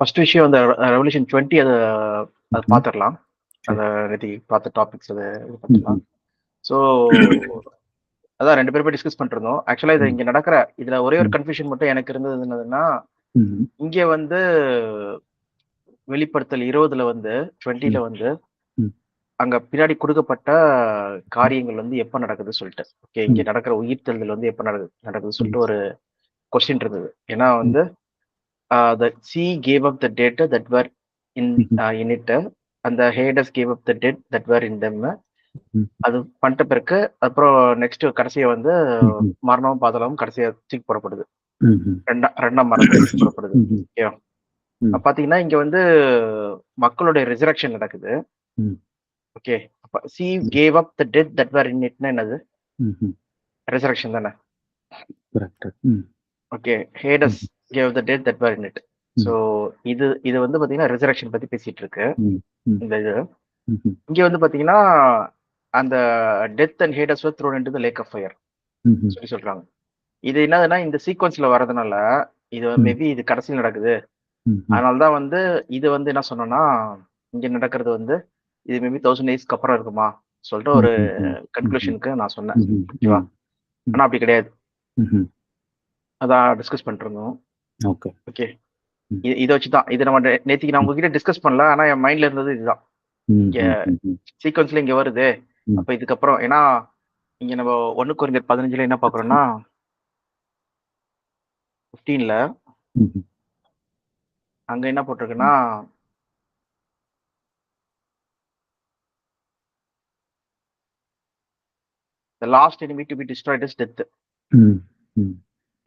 First விஷயம் அந்த revolution 20 அத ம்ஹ்ம். பார்த்துரலாம். சரி. அத நேத்தி பார்த்த டாபிக்ஸ் இது ம்ஹ்ம். பார்த்துரலாம். ஸோ அதான் 2 பேருமே டிஸ்கஸ் பண்ணிட்டுருந்தோம். ஆக்சுவலா ம். இங்க நடக்கிற இதுல ஒரே ஒரு ம். கன்ஃப்யூஷன் மட்டும் எனக்கு இருந்தது என்னதுன்னா, ம்ஹ்ம். இங்க வந்து வெளிப்படுத்தல் 20ல வந்து 20ல ம். வந்து ம். அங்க பின்னாடி குடுக்கப்பட்ட காரியங்கள் வந்து எப்ப நடக்குது சொல்லிட்டு. ஓகே. இங்க ம். நடக்கிற உயிர்த்தெழுதல் வந்து எப்ப நடக்குதுன்னு ம். சொல்லிட்டு ஒரு கொஸ்டின் இருந்தது. ஏன்னா ம். வந்து the sea gave up the dead that were in ம்ஹ்ம். in it and the Hades gave up the dead that were in them. ம். அது பண்ணிட்ட பிறகு அப்புறம் நெக்ஸ்ட் கடைசியா வந்து ம்ஹ்ம். மரணமும் பாதாளமும் கடைசியா தூக்கி போடப்படுது. ம்ஹ்ம். 2ஆம் மரணத்தை தூக்கி போடப்படுது. ம்ஹ்ம். ஓகேவா? ம். பாத்தீங்கன்னா இங்க வந்து மக்களுடைய ரிசரக்ஷன் நடக்குது. ம். ஓகே. அப்ப சி ம். Gave up the death that were in இட்னா என்னது? ம்ஹ்ம். ரிசரக்ஷன் தானே. கரெக்ட். ம். ஓகே. ஹேடஸ் ம்ஹ்ம். Gave the death that were in it. So ம். இது இது வந்து பாத்தீங்கன்னா ரிசரக்ஷன் பத்தி பேசிட்டு இருக்கு. ம். ம். இந்த இது. ம்ஹ்ம். இங்க வந்து பாத்தீங்கன்னா அந்த death and Hades were thrown into the lake of fire hmm. சொல்லி சொல்றாங்க. இது என்னதுன்னா இந்த சீக்வன்ஸ்ல வரதுனால இது ம். மேபி இது கடைசியில் நடக்குது. ம்ஹ்ம். அதனால தான் வந்து இது வந்து என்ன சொன்னோம்னா, இங்க நடக்கிறது வந்து இது மேபி 1000 இயர்ஸ்க்கு அப்புறம் இருக்குமா? சொல்லிட்டு ஒரு ம்ஹ்ம். ம்ஹ்ம். கன்க்ளூஷனுக்கு நான் சொன்னேன். ம்ஹ்ம். ஓகேவா? ம். ம். ஆனா அப்படி கிடையாது. ம்ஹ்ம். அதான் டிஸ்கஸ் பண்ணிட்டு இருந்தோம். ஓகே. ஓகே. ம். இத வச்சு தான். இது நம்ம நேத்திக்கு நான் ம். உங்ககிட்ட டிஸ்கஸ் பண்ணல. ஆனா என் மைண்ட்ல இருந்தது இதுதான். இங்க ம்ஹ்ம். ம்ஹ்ம். சீக்வென்ஸ்ல இங்க வருது. ம். அப்ப இதுக்கப்புறம் ஏன்னா இங்க நம்ம 1 கொரிந்தியர் 15ல என்ன பார்க்குறோம்னா 15ல ம்ஹ்ம். அங்க என்ன போட்டிருக்குன்னா, "the last enemy to be destroyed is death." ம். ம்.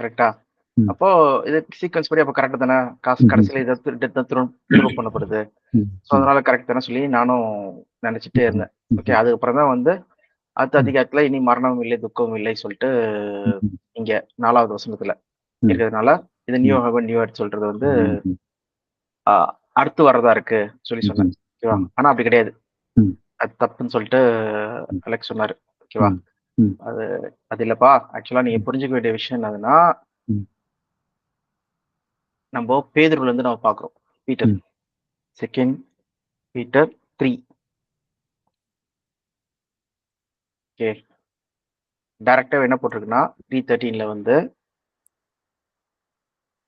கரெக்ட்டா? ம். அப்போ இது சீக்வென்ஸ் படி அப்ப கரெக்ட் தானே. ம்ஹ்ம். கடைசியில இத டெத் தான் த்ரோ பண்ணப்படுது. ம். ஸோ ம். அதனால கரெக்ட் தானே சொல்லி நானும் நினைச்சுட்டே ம்ஹ்ம். இருந்தேன். ஓகே. ம்ஹ்ம். அதுக்கப்புறம் தான் வந்து அடுத்த ம். அதிகாரத்துல இனி மரணமும் இல்லை, துக்கமும் இல்லை சொல்லிட்டு ம்ஹ்ம். இங்க 4வது வசனத்துல ம். இருக்கிறதுனால, இது நியூ ம். ஹெவன் நியூ எர்த் சொல்றது வந்து ம்ஹ்ம். அ அடுத்து வரதா இருக்கு சொல்லி சொன்னேன். ம்ஹ்ம். ஓகேவா? ம். ஆனா அப்படி கிடையாது. ம். அது தப்புன்னு சொல்லிட்டு ம். அலெக்ஸ் சொன்னாரு. ஓகேவா? ம். ம். அது அது இல்லப்பா. ஆக்சுவலா நீங்க ம். புரிஞ்சுக்க வேண்டிய விஷயம் என்னதுன்னா, ம். நம்ப பேதுருல இருந்து நம்ம பார்க்குறோம். பீட்டர். ம். 2 பீட்டர் 3. ஓகே. டைரக்ட்டாவே என்ன போட்டிருக்குன்னா 3:13ல வந்து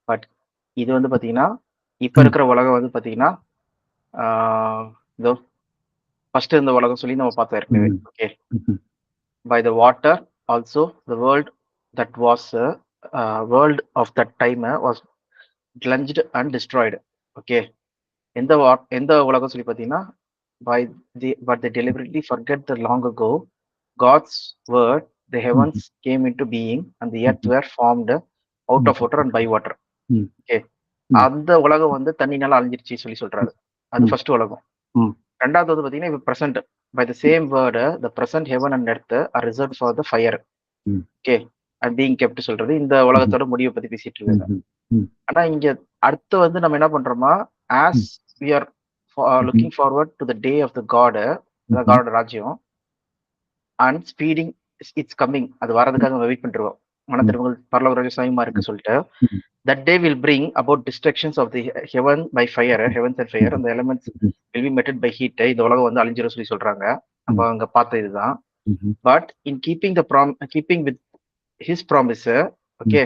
பட் இது வந்து பார்த்தீங்கன்னா, இப்ப ம். இருக்கிற உலகம் வந்து பார்த்தீங்கன்னா, ஆ இதோ ஃபர்ஸ்ட் இருந்த உலகம் சொல்லி நம்ம பார்த்தோம் ஏற்கனவே. Hmm. Okay. Hmm. By the water also the world that was world of that time was cleansed and destroyed. Okay. எந்த உலகம் சொல்லி பார்த்தீங்கன்னா, by but they deliberately forget the long ago God's word, the heavens ம்ஹ்ம். came into being and the earth ம்ஹ்ம். were formed out of water ம்ஹ்ம். and by water. ம். Okay. ம். அந்த உலகம் வந்து தண்ணீனால அழிஞ்சிருச்சு சொல்லி சொல்றாரு. அது ம். ஃபர்ஸ்ட் உலகம். ம். 2வது வந்து பார்த்தீங்கன்னா, இப்ப present. By the same word the present heaven and earth are reserved for the fire. Hmm. Okay. And being kept சொல்றது இந்த ம்ஹ்ம். உலகத்தோட முடிவ பத்தி பேசிட்டு இருக்காங்க. ம்ஹ்ம். ம். ஆனா இங்க அடுத்து வந்து நம்ம என்ன பண்றோமா, as hmm. We are hmm. Looking forward to the day of the God, அதாவது ம்ஹ்ம். காடோட ராஜ்யம் அண்ட் ஸ்பீடிங் இட்ஸ் கம்மிங். அது வரதுக்காக நம்ம வெயிட் பண்ணிருக்கோம். மன ம். திரும்புதல் பரலோக ராஜ்யம் சமீபமா இருக்கு சொல்லிட்டு. ம். That day will bring about destructions of the heaven by fire, heavens and fire, ம்ஹ்ம். and the elements ம்ஹ்ம். will be melted by heat. இந்த உலகம் வந்து அழிஞ்சிரும் சொல்லி சொல்றாங்க. நம்ம ம். அங்க பார்த்த இதுதான். ம்ஹ்ம். But in keeping with his promise, ம். okay,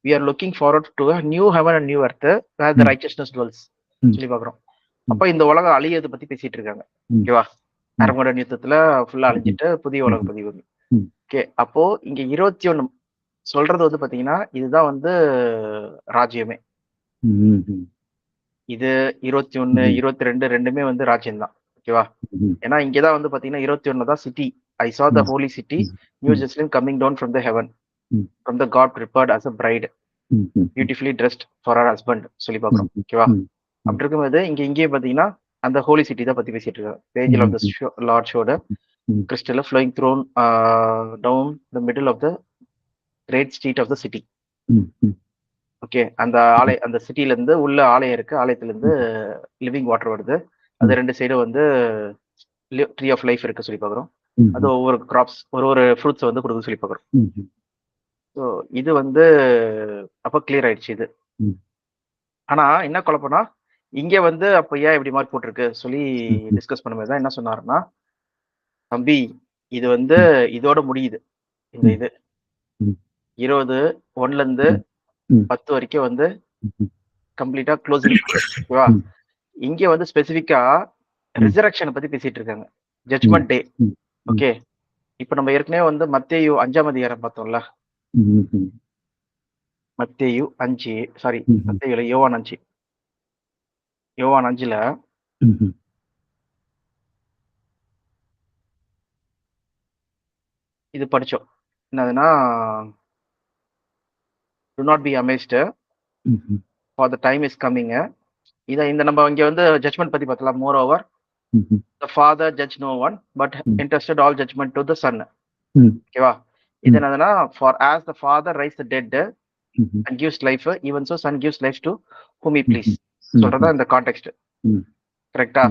we are looking forward to a new heaven and new earth where the ம். righteousness dwells ம். சொல்லி பார்க்குறோம். ம். அப்ப இந்த உலகம் அழியது பத்தி பேசிட்டு இருக்காங்க. ம். ஓகேவா? ம். அரங்கோடன் யுத்தத்துல ஃபுல்லா ம்ஹ்ம். அழிஞ்சிட்டு புதிய உலக ம்ஹ்ம். பதிவு. ம். ஓகே. அப்போ இங்க 21 சொல்றது வந்து பாத்தீங்கன்னா, இதுதான் வந்து ராஜ்யமே. ம்ஹ்ம். இது 21, ம்ஹ்ம். 22 2மே வந்து ராஜ்யம் தான். ஓகேவா? ம்ஹ்ம். ஏன்னா இங்க தான் வந்து பாத்தீங்கன்னா 21 தான் சிட்டி. ஐ saw the ம். holy city, ம். New ம். Jerusalem coming down from the heaven, ம். from the God prepared as a bride, ம்ஹ்ம். beautifully dressed for her husband சொல்லி பார்க்குறோம். ம்ஹ்ம். ஓகேவா? ம். ம். அப்படி இருக்கும்போது இங்கேயே பாத்தீங்கன்னா, அந்த ஹோலி சிட்டி தான் பத்தி பேசிட்டு இருக்காங்க. The angel of the ம்ஹ்ம். Lord showed a ம். crystal flowing through down the middle of the great street of the city. ம். ம். ஓகே. அந்த சிட்டில இருந்து உள்ள ஆலயம் இருக்கு. ஆலயத்துல இருந்து ம். லிவிங் வாட்டர் வருது. ம். அது 2 சைடும் வந்து ட்ரீ ஆஃப் லைஃப் இருக்கு சொல்லி பார்க்குறோம். அது ம்ஹ்ம். ஒவ்வொரு கிராப்ஸ் ஒரு ஃப்ரூட்ஸ் வந்து குடுக்குதுன்னு சொல்லி பார்க்குறோம். ம்ஹ்ம். ஸோ இது வந்து அப்ப கிளியர் ஆயிடுச்சு இது. ம். ஆனா என்ன குழப்பம்னா, இங்க வந்து அப்ப ஏன் இப்படி மார்க் போட்டிருக்கு சொல்லி டிஸ்கஸ் பண்ணும்போது தான் என்ன சொன்னாருன்னா, தம்பி இது வந்து இதோட முடியுது. இந்த இது 20 1ல இருந்து 10 வரைக்கும் வந்து கம்ப்ளீட்டா க்ளோசிங். ஓகேவா? இங்க வந்து ஸ்பெசிஃபிக்கா ரிசரக்ஷனை பத்தி பேசிட்டு இருக்காங்க. ஜட்ஜ்மெண்ட் டே. ஓகே. இப்ப நம்ம ஏற்கனவே வந்து மத்தேயு 5ஆம் அதிகாரம் பார்த்தோம்ல. மத்தேயு 5 சாரி மத்தேயு இல்ல, யோவான் 5. யோவான் 5ல இது படிச்சோம். என்னதுன்னா, do not be amazed for the time is coming. இந்த நம்ம இங்க வந்து ஜட்ஜ்மெண்ட் பத்தி பார்த்தலாம். Moreover the father judge no one but entrusted all judgement to the son. ஓகேவா? இது என்னதுன்னா, for as the father raise the dead and gives life, even so son gives life to whom he please. சொல்றதா இந்த context. கரெக்டா?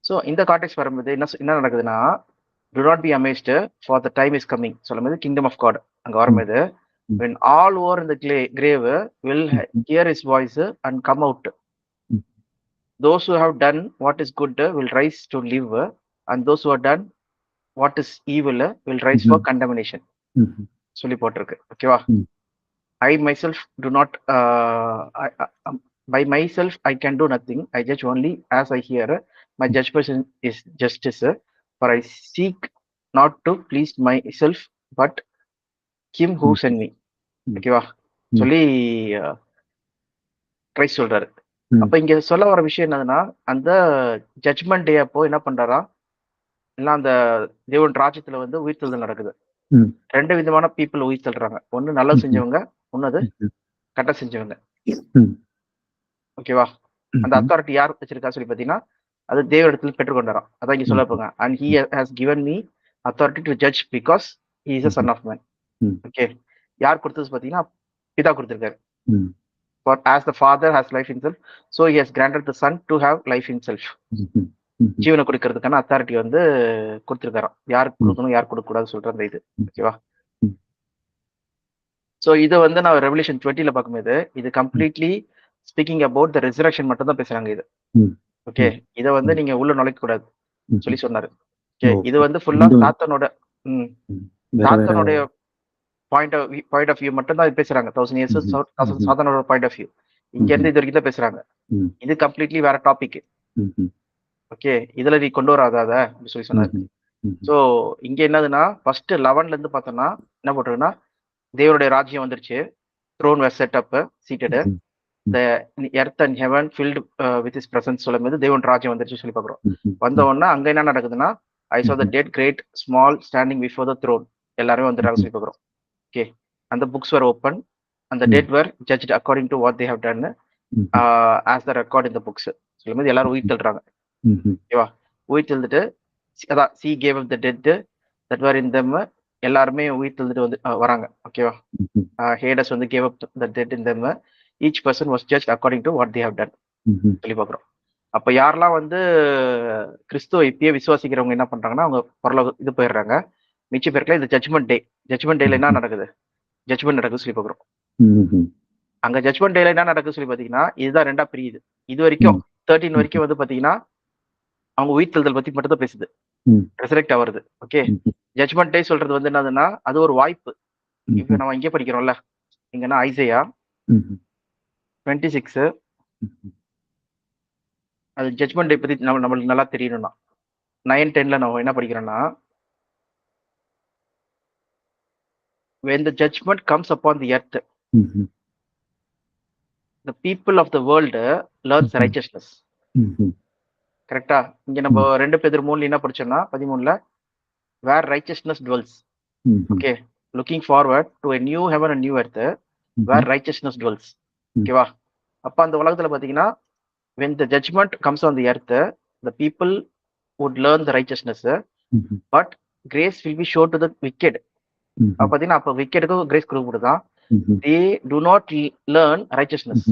So இந்த context வரும்போது என்ன நடக்குதுன்னா, do not be amazed for the time is coming சொல்லும்போது kingdom of God அங்க வரும்போது when all over in the grave will hear his voice and come out. Those who have done what is good will rise to live, and those who have done what is evil will rise for condemnation சொல்லி போட்டிருக்கு. ஓகேவா? I myself do not by myself I can do nothing. I judge only as I hear. My judgment is justice, for I seek not to please myself but him who sent me. ஓகேவா? சொல்லி Christ சொல்றாரு. அப்ப இங்க சொல்ல வர விஷயம் என்னதுன்னா, அந்த ஜட்ஜ்மெண்ட் டே அப்போ என்ன பண்றாரா, எல்லாம் அந்த தேவன் ராஜ்யத்துல வந்து உயிர்த்தெழுதல் நடக்குது. 2 விதமான பீப்புள் உயிர் தள்ளுறாங்க. ஒண்ணு நல்லது செஞ்சவங்க, ஒண்ணு கெட்ட செஞ்சவங்க. ஓகேவா? அந்த அத்தாரிட்டி யார் வச்சிருக்கா சொல்லி பாத்தீங்கன்னா, அது தேவ இடத்துல பெற்றுக்கொண்டாராம். அதான் இங்க சொல்ல போங்க. And he has given me authority to judge because he is a son of man. Okay. யார் கொடுத்தது பாத்தீங்கன்னா, பிதா கொடுத்திருக்காரு. For as the father has life himself, so he has granted the son to have life himself. ஜீவனை கொடுக்கறதுக்கான authority வந்து கொடுத்திருக்காராம். யாருக்கு கொடுக்கணும், யார் கொடுக்க கூடாது சொல்ற அந்த இது. ஓகேவா? சோ இது வந்து நான் ரெவல்யூஷன் 20ல பார்க்கும்போது இது completely speaking about the resurrection மட்டும் தான் பேசுறாங்க இது. ஓகே. இத வந்து நீங்க உள்ள நுழைக்க கூடாது சொல்லி சொன்னாரு. ஓகே. இது வந்து ஃபுல்லா சாத்தானோட பாயிண்ட் ஆஃப் வியூ மட்டும் தான் பேசுறாங்க. 1000 இயர்ஸ் சாத்தானோட பாயிண்ட் ஆஃப் வியூ. இங்க இருந்து இது வரைக்கும் தான் பேசுறாங்க. இது கம்ப்ளீட்லி வேற டாபிக். ஓகே. இதுல நீ கொண்டு வராத அத சொல்லி சொன்னாரு. சோ இங்க என்னதுன்னா, ஃபர்ஸ்ட் 11ல இருந்து பார்த்தோம்னா என்ன போட்டிருக்குன்னா, தேவனுடைய ராஜ்யம் வந்துருச்சு. throne was set up, seated. The earth and heaven filled with his presence சொல்லும்போது தேவன் ராஜ்யம் வந்துருச்சு சொல்லி பார்க்குறோம். வந்த உடனே அங்க என்ன நடக்குதுன்னா, I saw the dead, great, small, standing before the throne. எல்லாரும் வந்துட்டாங்க சொல்லி பார்க்குறோம். ஓகே. அந்த books were open and the dead were judged according to what they have done as the record in the books. சொல்லும்போது எல்லாரும் உயிர் தள்ளுறாங்க. ஓகேவா? உயிர் தள்ளிட்டு அதான் she gave up the dead that were in them. எல்லாருமே உயிர் தள்ளிட்டு வந்து வராங்க. ஓகேவா? Hades வந்து gave up the dead in them. Each person was judged according to what they have done சொல்லி பார்க்குறோம். அப்ப யாரெல்லாம் வந்து கிறிஸ்துவ இப்பயே விசுவாசிக்கிறவங்க என்ன பண்றாங்கன்னா, அவங்க பரலோகம் இது போயிடுறாங்க. மிச்ச பேருக்குலாம் இது ஜட்ஜ்மெண்ட் டே. ஜட்ஜ்மெண்ட் டேல என்ன நடக்குது? ஜட்ஜ்மெண்ட் நடக்குது சொல்லி பார்க்குறோம். அங்க ஜட்ஜ்மெண்ட் டேல என்ன நடக்குது சொல்லி பாத்தீங்கன்னா, இதுதான் ரெண்டா பிரியுது. இது வரைக்கும் 13 வரைக்கும் வந்து பாத்தீங்கன்னா, அவங்க உயிர் தள்ளுதல் பத்தி மட்டும் தான் பேசுது. ரெசரெக்ட் ஆவறது. ஓகே. ஜட்ஜ்மெண்ட் டே சொல்றது வந்து என்னதுன்னா, அது ஒரு வாய்ப்பு. இப்ப நம்ம இங்கே படிக்கிறோம்ல, இங்கன்னா ஐசையா 26 அது ஜட்ஜ்மெண்ட் டே பத்தி நம்மளுக்கு நல்லா தெரியணும்னா 9-10ல நம்ம என்ன படிக்கிறோம்னா, when the judgment comes upon the earth, the people of the world learns righteousness. கரெக்டா? இங்க நம்ம 2 பேதுரு 3ல என்ன படிச்சோம்னா 13ல where righteousness dwells. Okay, looking forward to a new heaven and new earth where righteousness dwells. ஓகேவா? அப்ப அந்த உலகத்துல பாத்தீங்கன்னா, when the judgment comes on the earth, the people would learn the righteousness, but grace will be shown to the wicked. அப்ப பாத்தீங்கன்னா, அப்ப wickedக்கு grace கொடுக்கப்படுதான். They do not learn righteousness.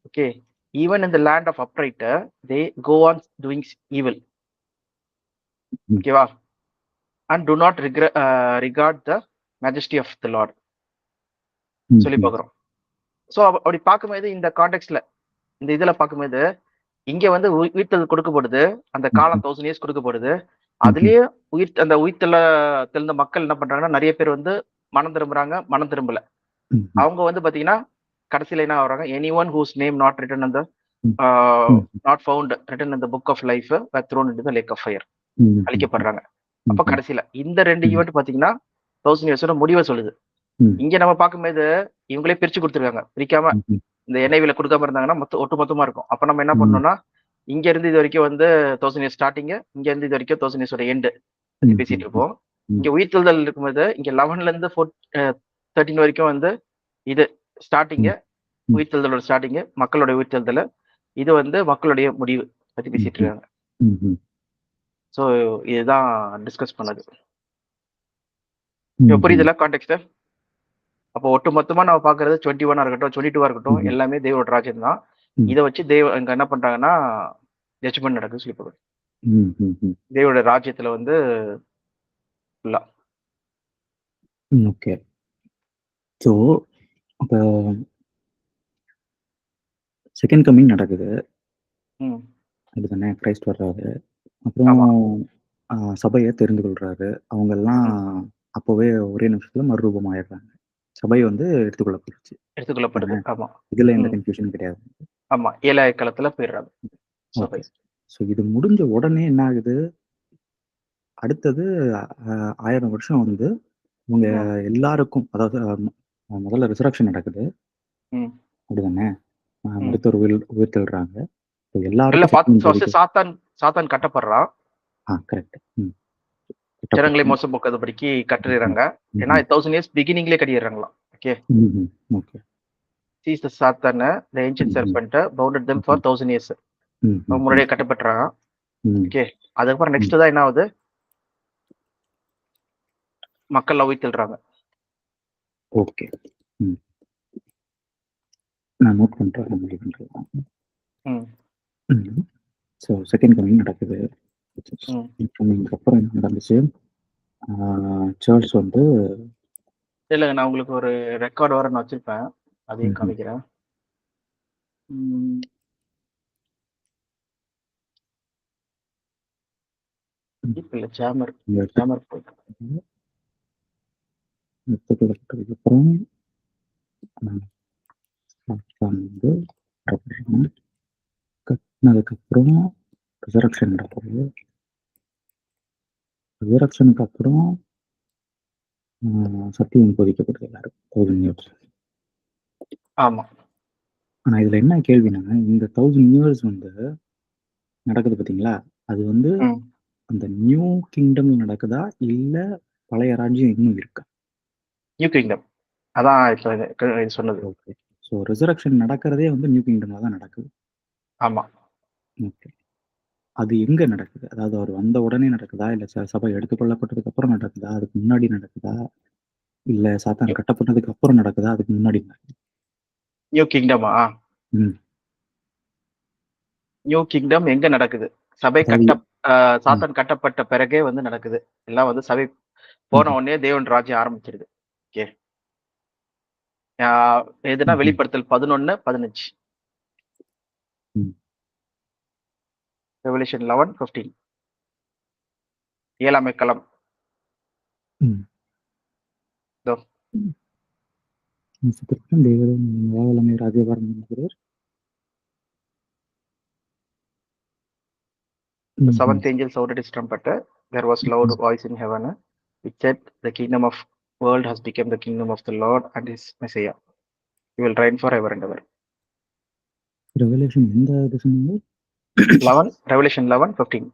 Okay, even in the land of upright, they go on doing evil. ஓகேவா? and do not regard the majesty of the Lord சொல்லி பார்க்குறோம். So அப்படி பார்க்கும்போது இந்த கான்டெக்ட்ல இந்த இதுல பார்க்கும்போது இங்க வந்து உயிர்த்தெழுதல் கொடுக்கப்படுது. அந்த காலம் 1000 இயர்ஸ் கொடுக்கப்படுது. அதுலயே அந்த உயிர்த்தெழ தெழுந்த மக்கள் என்ன பண்றாங்கன்னா, நெறைய பேர் வந்து மனம் திரும்புறாங்க, மனம் திரும்பல. அவங்க வந்து பாத்தீங்கன்னா, கடைசில என்ன ஆகுறாங்க, "anyone whose name not written in the not found written in the book of life were thrown into the lake of fire." அழிக்கப்படுறாங்க. அப்ப கடைசில இந்த 2 ஈவென்ட் பாத்தீங்கன்னா, 1000 இயர்ஸோட முடிவ சொல்லுது. இங்க நம்ம பார்க்கும்போது இவங்களே பிரிச்சு குடுத்துருக்காங்க. பிரிக்காம இந்த NIVல குடுக்காம இருந்தாங்கன்னா, ஒட்டுமொத்தமா இருக்கும். அப்ப நம்ம என்ன பண்ணணும்னா, இங்க இருந்து இது வரைக்கும் வந்து 1000 இயர்ஸ் ஸ்டார்ட்டிங், இங்க இருந்து இது வரைக்கும் 1000 இயர்ஸோட எண்ட் பத்தி பேசிட்டு இருப்போம். இங்க உயிர்த்தெழுதல் இருக்கும்போது, இங்க 11ல இருந்து 13 வரைக்கும் வந்து இது ஸ்டார்ட்டிங், உயிர்த்தெழுதலோட ஸ்டார்ட்டிங், மக்களோட உயிர்த்தெழுதல். இது வந்து மக்களுடைய முடிவு பத்தி பேசிட்டு இருக்காங்க. சோ இதுதான் டிஸ்கஸ் பண்ணது. இப்ப புரியுதுல கான்டெக்ஸ்ட்? அப்போ ஒட்டுமொத்தமா நம்ம பாக்குறது 21 இருக்கட்டும், 22 இருக்கட்டும், எல்லாமே தேவோட ராஜ்யம் தான். இத வச்சு இங்க என்ன பண்றாங்கன்னா, ஜட்ஜ்மெண்ட் நடக்குது சொல்லி போகுது. தேவோட ராஜ்யத்துல வந்து ஃபுல்லா. ஓகே. ஸோ அப்ப செகண்ட் கமிங் நடக்குது. அப்படிதானே? கிரைஸ்ட் வர்றாரு. அப்புறம் சபையை தெரிந்து கொள்றாரு. அவங்க எல்லாம் அப்பவே ஒரே நிமிஷத்துல மறுரூபம் ஆயிடுறாங்க. சபை வந்து எடுத்துக்கொள்ளப்படுது. ஆமா. இதுல எந்த கன்ஃபியூஷன் கிடையாது. ஆமா. ஏழாய காலத்துல போயிடுறாங்க சபை. ஸோ இது முடிஞ்ச உடனே என்ன ஆகுது, அடுத்தது 1000 வருஷம் வந்து இவங்க எல்லாருக்கும், அதாவது முதல்ல ரிசரக்ஷன் நடக்குது. அப்படிதானே? மருத்துவர் உயிர்த்தெழுறாங்க. எல்லாருக்கும் சாத்தான் கட்டப்படுறான். கரெக்ட். ஜனங்களை மோசம் போக்காதபடிக்கு கட்டுறாங்க. ஏன்னா 1000 இயர்ஸ் பிகினிங்லயே கட்டிடுறாங்களாம். ஓகே. ஓகே. சீஸ் தி சாத்தான், தி ancient சர்பென்ட் bounded them for 1000 years. முன்னாடியே கட்டப்பட்டுறாங்க. ஓகே. அதுக்கப்புறம் நெக்ஸ்ட் தான் என்ன ஆகுது, மக்கள் உயிர்த்தெழுறாங்க. ஓகே. நான் நோட் பண்றேன். ஸோ செகண்ட் கமிங் நடக்குது. கமிங்க்கு அப்புறம் என்ன நடந்துச்சு, சர்ச் வந்து இல்லைங்க, நான் உங்களுக்கு ஒரு ரெக்கார்டு வர நான் வச்சிருப்பேன், அதையும் காமிக்கிறேன். இல்ல ஜாமர் அப்புறம் வந்து கட்டினதுக்கப்புறம் ரிசரக்ஷன் நடக்குது. ரிசரக்ஷனுக்கு அப்புறம் சத்தியம் போதிக்கப்படுது எல்லாரும் 1000 இயர்ஸ். ஆமா. ஆனா இதுல என்ன கேள்வினா, இந்த 1000 இயர்ஸ் வந்து நடக்குது பாத்தீங்களா, அது வந்து அந்த நியூ கிங்டம் நடக்குதா இல்ல பழைய ராஜ்யம் இன்னும் இருக்கா? நியூ கிங்டம் அதான் இப்ப சொன்னது. ஓகே. ஸோ ரிசரக்ஷன் நடக்கிறதே வந்து நியூ கிங்டம்ல தான் நடக்குது. ஆமா. ஓகே. அது எங்க நடக்குது? அதாவது அவர் வந்த உடனே நடக்குதா, இல்ல சபை எடுத்துக்கொள்ளப்பட்டதுக்கு அப்புறம் நடக்குதா, அதுக்கு முன்னாடி நடக்குதா, இல்ல சாத்தான் கட்டப்பட்டதுக்கு அப்புறம் நடக்குதா, அதுக்கு முன்னாடி நடக்குதா? நியூ கிங்டமா? நியூ கிங்டம் எங்க நடக்குது? சபை சாத்தான் கட்டப்பட்ட பிறகே வந்து நடக்குது. எல்லாம் வந்து சபை போன உடனே தேவன் ராஜ்யம் ஆரம்பிச்சிருது. ஓகே. எதுனா வெளிப்படுத்தல் 11:15. ரெவலேஷன் 11:15. ஏழாமை களம். The seventh angel sounded his trumpet. There was loud voice in heaven which said, "The kingdom of world has become the kingdom of the Lord and his Messiah. He will reign forever and ever." Revelation எந்த இது சொன்னீங்க? 11, Revelation 11:15.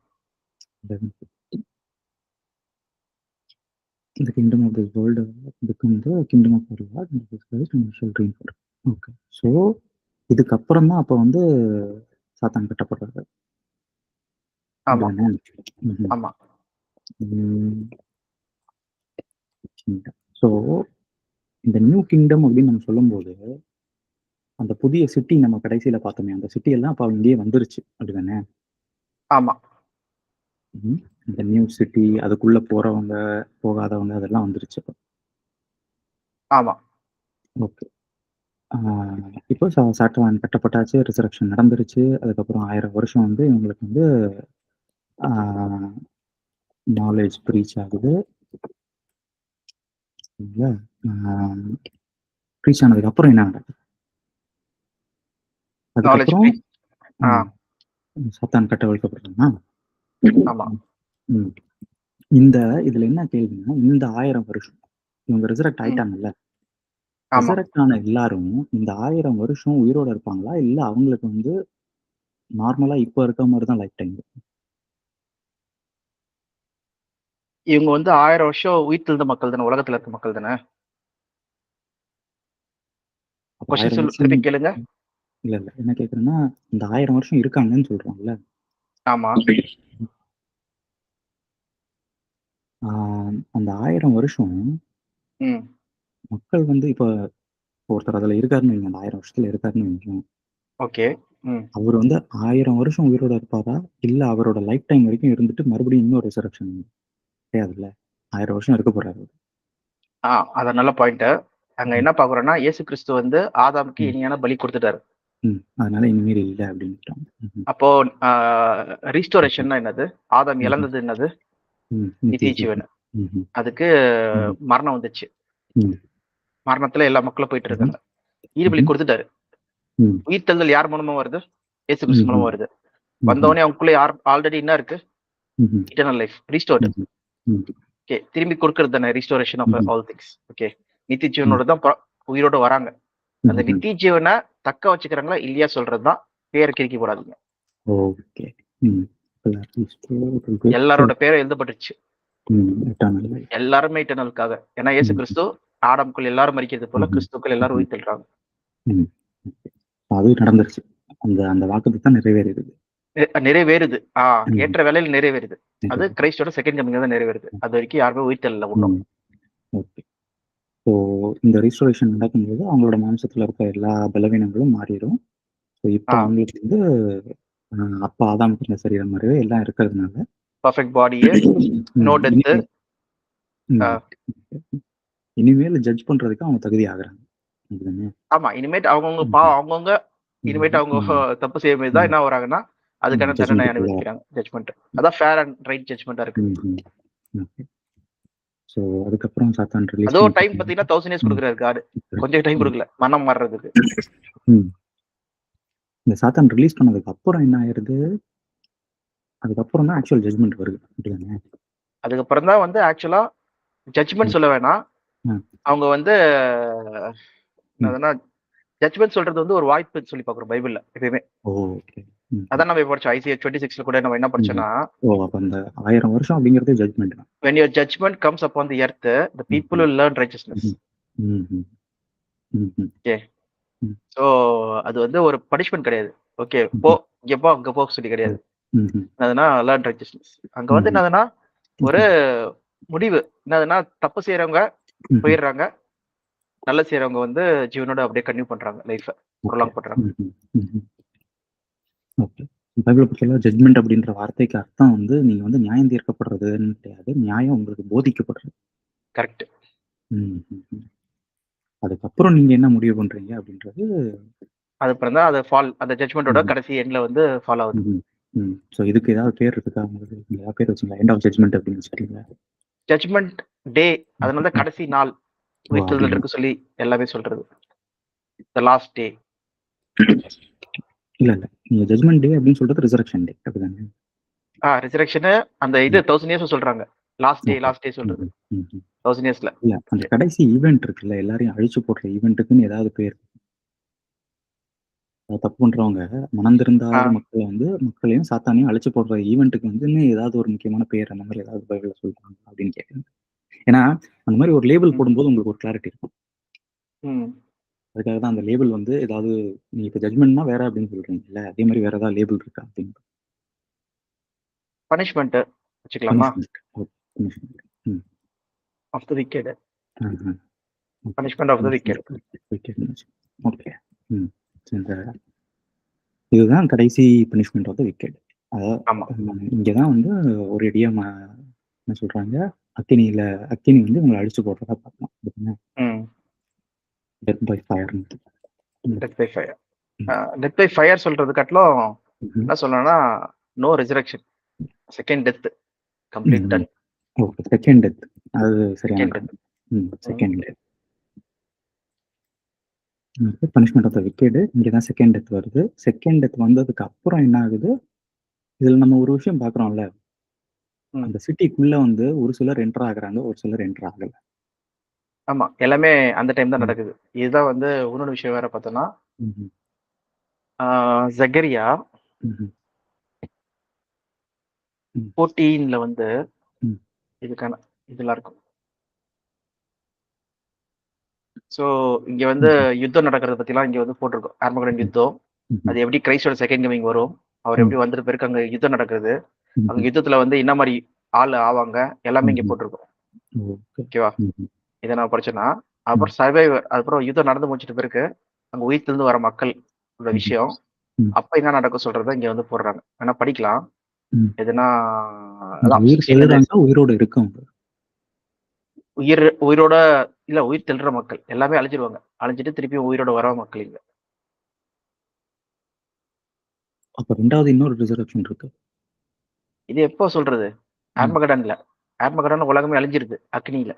The kingdom of this world become the kingdom of our Lord and Jesus Christ and shall reign forever. Okay. So இதுக்கு அப்புறம் தான் அப்போ வந்து சாத்தான் கட்டப்படுறாரு. ஆமா. ஆமா. ஸோ இந்த நியூ கிங்டம் அப்படின்னு நம்ம சொல்லும்போது, அந்த புதிய சிட்டி நம்ம கடைசியில பார்த்தோமே, அந்த சிட்டி எல்லாம் அப்ப இங்கேயே வந்துருச்சு அப்படிதானே? ஆமா. இந்த நியூ சிட்டி, அதுக்குள்ள போறவங்க போகாதவங்க அதெல்லாம் வந்துருச்சு. ஆமா. ஓகே. இப்போ சாத்தான் கட்டப்பட்டாச்சு, ரிசரக்ஷன் நடந்துருச்சு. அதுக்கப்புறம் 1000 வருஷம் வந்து இவங்களுக்கு வந்து நாலேஜ் ப்ரீச் ஆகுது. சரிங்களா? ப்ரீச் ஆனதுக்கப்புறம் என்ன நடக்குது? நாலேஜ் அதுக்கப்புறம் ப்ரீச். சாத்தான் கட்டவிழ்க்கப்படுறானா? ஆமா. இந்த இதுல என்ன கேள்வின்னா, இந்த 1000 வருஷம் இவங்க ரிசரக்ட் ஆயிட்டாங்கல்ல, ஆமா. ரிசரக்ட் ஆன எல்லாரும் இந்த 1000 வருஷம் உயிரோட இருப்பாங்களா? இல்ல அவங்களுக்கு வந்து நார்மலா இப்ப இருக்க மாரி தான் லைஃப் டைம் இருக்கும்? இவங்க வந்து 1000 வருஷம் உயிர் தெழுந்த மக்கள் தானே, உலகத்துல இருக்க மக்கள் தானே. அப்ப 1000 கொஸ்டின் வருஷம் திருப்பி கேளுங்க. இல்ல. என்ன கேட்கிறேன்னா, இந்த 1000 வருஷம் இருக்காங்கன்னு சொல்றோம்ல. ஆமா. அந்த 1000 வருஷம் மக்கள் வந்து இப்ப ஒருத்தர் அதுல இருக்காருன்னு வைங்க, அந்த 1000 வருஷத்துல இருக்காருன்னு வைங்க. ஓகே. அவர் வந்து 1000 வருஷம் உயிரோட இருப்பாரா? இல்ல அவரோட லைஃப் டைம் வரைக்கும் இருந்துட்டு மறுபடியும் இன்னொரு ரிசரக்ஷன் கிடையாதுல்ல. 1000 வருஷம் இருக்க போறாரு. அத நல்ல பாயிண்ட். அங்க என்ன பாக்குறோம்னா, இயேசு கிறிஸ்து வந்து ஆதாமுக்கு இனியான பலி கொடுத்துட்டாரு. அதனால இனிமேல் இல்ல அப்படின்ட்டாங்க. அப்போ ரீஸ்டோரேஷன் என்னது? ஆதாம் இழந்தது என்னது? நித்திய ஜீவன். அதுக்கு மரணம் வந்துச்சு. மரணத்துல எல்லா மக்களும் போயிட்டு இருக்காங்க. ஈடுபலி கொடுத்துட்டாரு. உயிர் தெழுதல் யார் மூலமா வருது? இயேசு கிறிஸ்து மூலமா வருது. வந்தவொடனே அவங்களுக்குள்ள யார் ஆல்ரெடி என்ன இருக்கு? Eternal life restored. ஓகே, திரும்பி கொடுக்கறது தானே restoration of all things. Okay, நித்திய ஜீவனோட தான் உயிரோட வராங்க. அந்த நித்திய ஜீவனை தக்க வச்சுக்கிறாங்களா இல்லையா சொல்றதுதான் பேரை கிறுக்கி போடாதீங்க. எல்லாரோட பேரும் எழுதப்பட்டுருச்சு. எல்லாருமே இட்டர்னலுக்காக. ஏன்னா இயேசு கிறிஸ்து ஆடாமுக்குள் எல்லாரும் மரிக்கிறது போல கிறிஸ்துக்கள் எல்லாரும் உயிர் தெழுறாங்க. அது நடந்துருச்சு. அந்த வாக்குத்தத்தம் நிறைவேறுது. நிறைவேறுது. ஏற்ற வேலையில் நிறைவேறுது. அது கிரைஸ்டோட செகண்ட் கமிங் தான் நிறைவேறுது. அது வரைக்கும் யாருமே உயிர் தெரியல ஒண்ணும். ஓகே. ஸோ இந்த ரீஸ்டோரேஷன் நடக்கும்போது அவங்களோட மாம்சத்துல இருக்க எல்லா பலவீனங்களும் மாறிடும். ஸோ இப்போ அவங்களுக்கு வந்து அப்பா ஆதாமுக்கு இருந்த சரீரம் மாதிரியே எல்லாம் இருக்கிறதுனால பர்ஃபெக்ட் பாடியே, நோ டெத். இனிமேல் ஜட்ஜ் பண்றதுக்கு அவங்க தகுதி ஆகுறாங்க. ஆமா, இனிமேட் அவங்கவுங்க இனிமேட்டு அவங்க தப்பு செய்யும்போது தான் என்ன வராங்கன்னா அதுக்கான தண்டனை அனுபவிக்கிறாங்க. ஜட்ஜ்மெண்ட் அதான் ஃபேர் அண்ட் ரைட் ஜட்ஜ்மெண்டா இருக்கு. சோ அதுக்கப்புறம் சாத்தான் ரிலீஸ் அதோ டைம் பாத்தீங்கன்னா 1000 இயர்ஸ் கொடுக்குறாரு காடு. கொஞ்சம் டைம் கொடுக்கல மனம் மாறுறதுக்கு. இந்த சாத்தான் ரிலீஸ் பண்ணதுக்கு அப்புறம் என்ன ஆயிருது? அதுக்கப்புறம் தான் ஆக்சுவல் ஜட்ஜ்மெண்ட் வருது. அதுக்கப்புறம் தான் வந்து ஆக்சுவலா ஜட்ஜ்மெண்ட் சொல்ல வேணாம். அவங்க வந்து ஜட்ஜ்மெண்ட் சொல்றது வந்து ஒரு வாய்ப்பு சொல்லி பாக்குறோம் பைபிள்ல எப்பயுமே. அதான் நம்ம படிச்சோம் ஐசியா 26ல கூட நம்ம என்ன படிச்சோம்னா, அந்த 1000 வருஷம் அப்படிங்கிறது judgement. when your judgment comes upon the earth, the people will learn righteousness. Okay, so அது வந்து ஒரு பனிஷ்மென்ட் கிடையாது. ஓகே, போ இங்க போ அங்க போ சொல்லி கிடையாது. என்னதுன்னா learn righteousness. அங்க வந்து என்னதுன்னா ஒரு முடிவு. என்னதுன்னா தப்பு செய்யறவங்க போயிடுறாங்க, நல்ல செய்யறவங்க வந்து ஜீவனோட அப்படியே கன்டினியூ பண்றாங்க, லைஃபை ப்ரொலாங் பண்றாங்க. ஓகே. பைபிள் பொறுத்தவரை ஜட்மெண்ட் அப்படின்ற வார்த்தைக்கு அர்த்தம் வந்து நீங்க வந்து நியாயம் தீர்க்கப்படுறதுன்னு கிடையாது, நியாயம் உங்களுக்கு போதிக்கப்படுறது. கரெக்ட். அதுக்கப்புறம் நீங்க என்ன முடிவு பண்றீங்க அப்படின்றது அதுக்கப்புறம் தான் அது ஃபால், அந்த ஜட்மெண்டோட கடைசி எண்ட்ல வந்து ஃபால் ஆகுது. சோ இதுக்கு ஏதாவது பேர் இருக்கா உங்களுக்கு? ஏதாவது பேர் வச்சீங்களா? எண்ட் ஆஃப் ஜட்மெண்ட் அப்படின்னு வச்சிருக்கீங்களா? ஜட்மெண்ட் டே, அதனால தான் கடைசி நாள் உயிர்த்தெழுதல் இருக்கு சொல்லி எல்லாமே சொல்றது. the last day. இல்ல நீங்க ஜட்மெண்ட் டே அப்படின்னு சொல்றது ரிசரக்ஷன் டே அப்படிதானே? ரிசரக்ஷன் அந்த இது 1000 இயர்ஸ் சொல்றாங்க. லாஸ்ட் டே சொல்றது 1000 இயர்ஸ்ல. இல்ல அந்த கடைசி ஈவென்ட் இருக்குல்ல, எல்லாரையும் அழிச்சு போடுற ஈவென்ட்டுக்குன்னு ஏதாவது பேர்? தப்பு பண்றவங்க மனந்திருந்தாத மக்களை வந்து மக்களையும் சாத்தானையும் அழிச்சு போடுற ஈவெண்ட்டுக்கு வந்து ஏதாவது ஒரு முக்கியமான பேர் அந்த மாதிரி ஏதாவது பைபிள்ல சொல்றாங்க அப்படின்னு கேட்குறேன். ஏன்னா அந்த மாதிரி ஒரு லேபிள் போடும்போது உங்களுக்கு ஒரு கிளாரிட்டி இருக்கும். அதுக்காக தான் அந்த லேபிள் வந்து ஏதாவது நீங்க இப்ப ஜட்மெண்ட்னா வேற அப்படின்னு சொல்றீங்கல்ல, அதே மாதிரி வேற ஏதாவது லேபிள் இருக்கா அப்படின்னு? பனிஷ்மென்ட் வச்சுக்கலாமா? Of the wicked. Punishment of the wicked. Okay. இதுதான் கடைசி பனிஷ்மெண்ட் ஆஃப் தி விக்கெட். இங்கதான் வந்து ஒரு அடியா என்ன சொல்றாங்க, அக்கினி வந்து உங்களை அழிச்சு போடுறதா பார்க்கலாம். Death by fire. Death by fire. Death by fire சொல்றது காட்டிலும் என்ன சொல்லணும்னா no resurrection, second death, complete done. Okay, second death அது சரியான second death. Second death. Punishment of the wicked இங்கே தான் செகண்ட் டெத் வருது. செகண்ட் டெத் வந்ததுக்கு அப்புறம் என்ன ஆகுது, இதில் நம்ம ஒரு விஷயம் பார்க்குறோம்ல, அந்த சிட்டிக்குள்ள வந்து ஒரு சிலர் என்டர் ஆகுறாங்க, ஒரு சிலர் என்டர் ஆகல. ஆமா, எல்லாமே அந்த டைம் தான் நடக்குது. இதுதான் வந்து இன்னொரு விஷயம் வேற பார்த்தோம்னா, ஜக்கரியா 14ல வந்து இதுக்கான இதெல்லாம் இருக்கும். ஸோ இங்க வந்து யுத்தம் நடக்கிறத பத்திலாம் இங்க வந்து போட்டிருக்கோம். ஆர்மகடன் யுத்தம், அது எப்படி கிரைஸ்டோட செகண்ட் கமிங் வரும், அவர் எப்படி வந்துட்டு பிறகு அங்க யுத்தம் நடக்குது, அங்க யுத்தத்துல வந்து என்ன மாதிரி ஆள் ஆவாங்க, எல்லாமே இங்க போட்டிருக்கோம். ஓகேவா? இதை நான் படிச்சேன்னா அப்புறம் சர்வைவர், அதுக்கப்புறம் யுத்தம் நடந்து முடிச்சிட்டு பிறகு அங்க உயிர்த்திலிருந்து வர மக்கள் விஷயம் அப்ப என்ன நடக்கும் சொல்றத இங்க வந்து போடுறாங்க. வேணா படிக்கலாம். எதுனா உயிரோட இருக்கும், உயிரோட இல்ல, உயிர் தெள்ளுற மக்கள் எல்லாமே அழிஞ்சிருவாங்க. அழிஞ்சிட்டு திருப்பி உயிரோட வர மக்கள் இல்ல. அப்ப ரெண்டாவது இன்னொரு ரிசர்வேஷன் இருக்கு. இது எப்போ சொல்றது? ஆர்மகடன்ல. ஆர்மகடன் உலகமே அழிஞ்சிருது அக்னியில.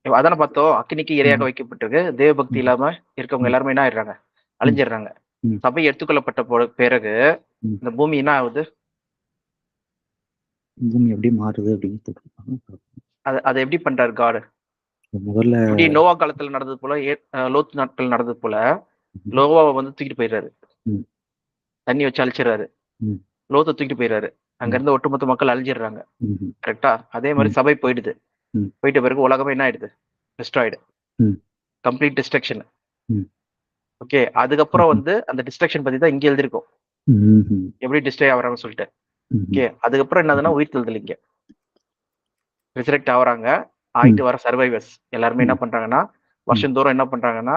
அதான பார்த்தோம், அக்னிக்கு இரையாக வைக்கப்பட்டிருக்கு. தேவ பக்தி இல்லாம இருக்கவங்க எல்லாருமே என்ன ஆயிடுறாங்க, அழிஞ்சிடுறாங்க. சபை எடுத்துக்கொள்ளப்பட்ட பிறகு இந்த பூமி என்ன ஆகுது, பூமி எப்படி மாறுது அப்படின்னு அதை எப்படி பண்றாரு காடு? முதல்ல எப்படி நோவா காலத்துல நடந்தது போல, லோத் நாட்கள் நடந்தது போல நோவாவை வந்து தூக்கிட்டு போயிடுறாரு, தண்ணி வச்சு அழிச்சிடறாரு. லோத்தை தூக்கிட்டு போயிடுறாரு, அங்க இருந்து ஒட்டுமொத்த மக்கள் அழிஞ்சிடுறாங்க. கரெக்டா? அதே மாதிரி சபை போயிடுது. போயிட்ட பிறகு உலகமே என்ன ஆயிடுது, டிஸ்ட்ராய்டு, கம்ப்ளீட் டிஸ்ட்ரக்ஷன். ஓகே, அதுக்கப்புறம் வந்து அந்த டிஸ்ட்ரக்ஷன் பத்தி தான் இங்க எழுதிருக்கோம், எப்படி டிஸ்ட்ராய் ஆகுறாங்கன்னு சொல்லிட்டு. ஓகே, அதுக்கப்புறம் என்னதுன்னா உயிர் தெழுதல். இங்க ரிசரெக்ட் ஆகுறாங்க. ஆயிட்டு வர சர்வைவர்ஸ் எல்லாருமே என்ன பண்றாங்கன்னா, வருஷம் தோறும் என்ன பண்றாங்கன்னா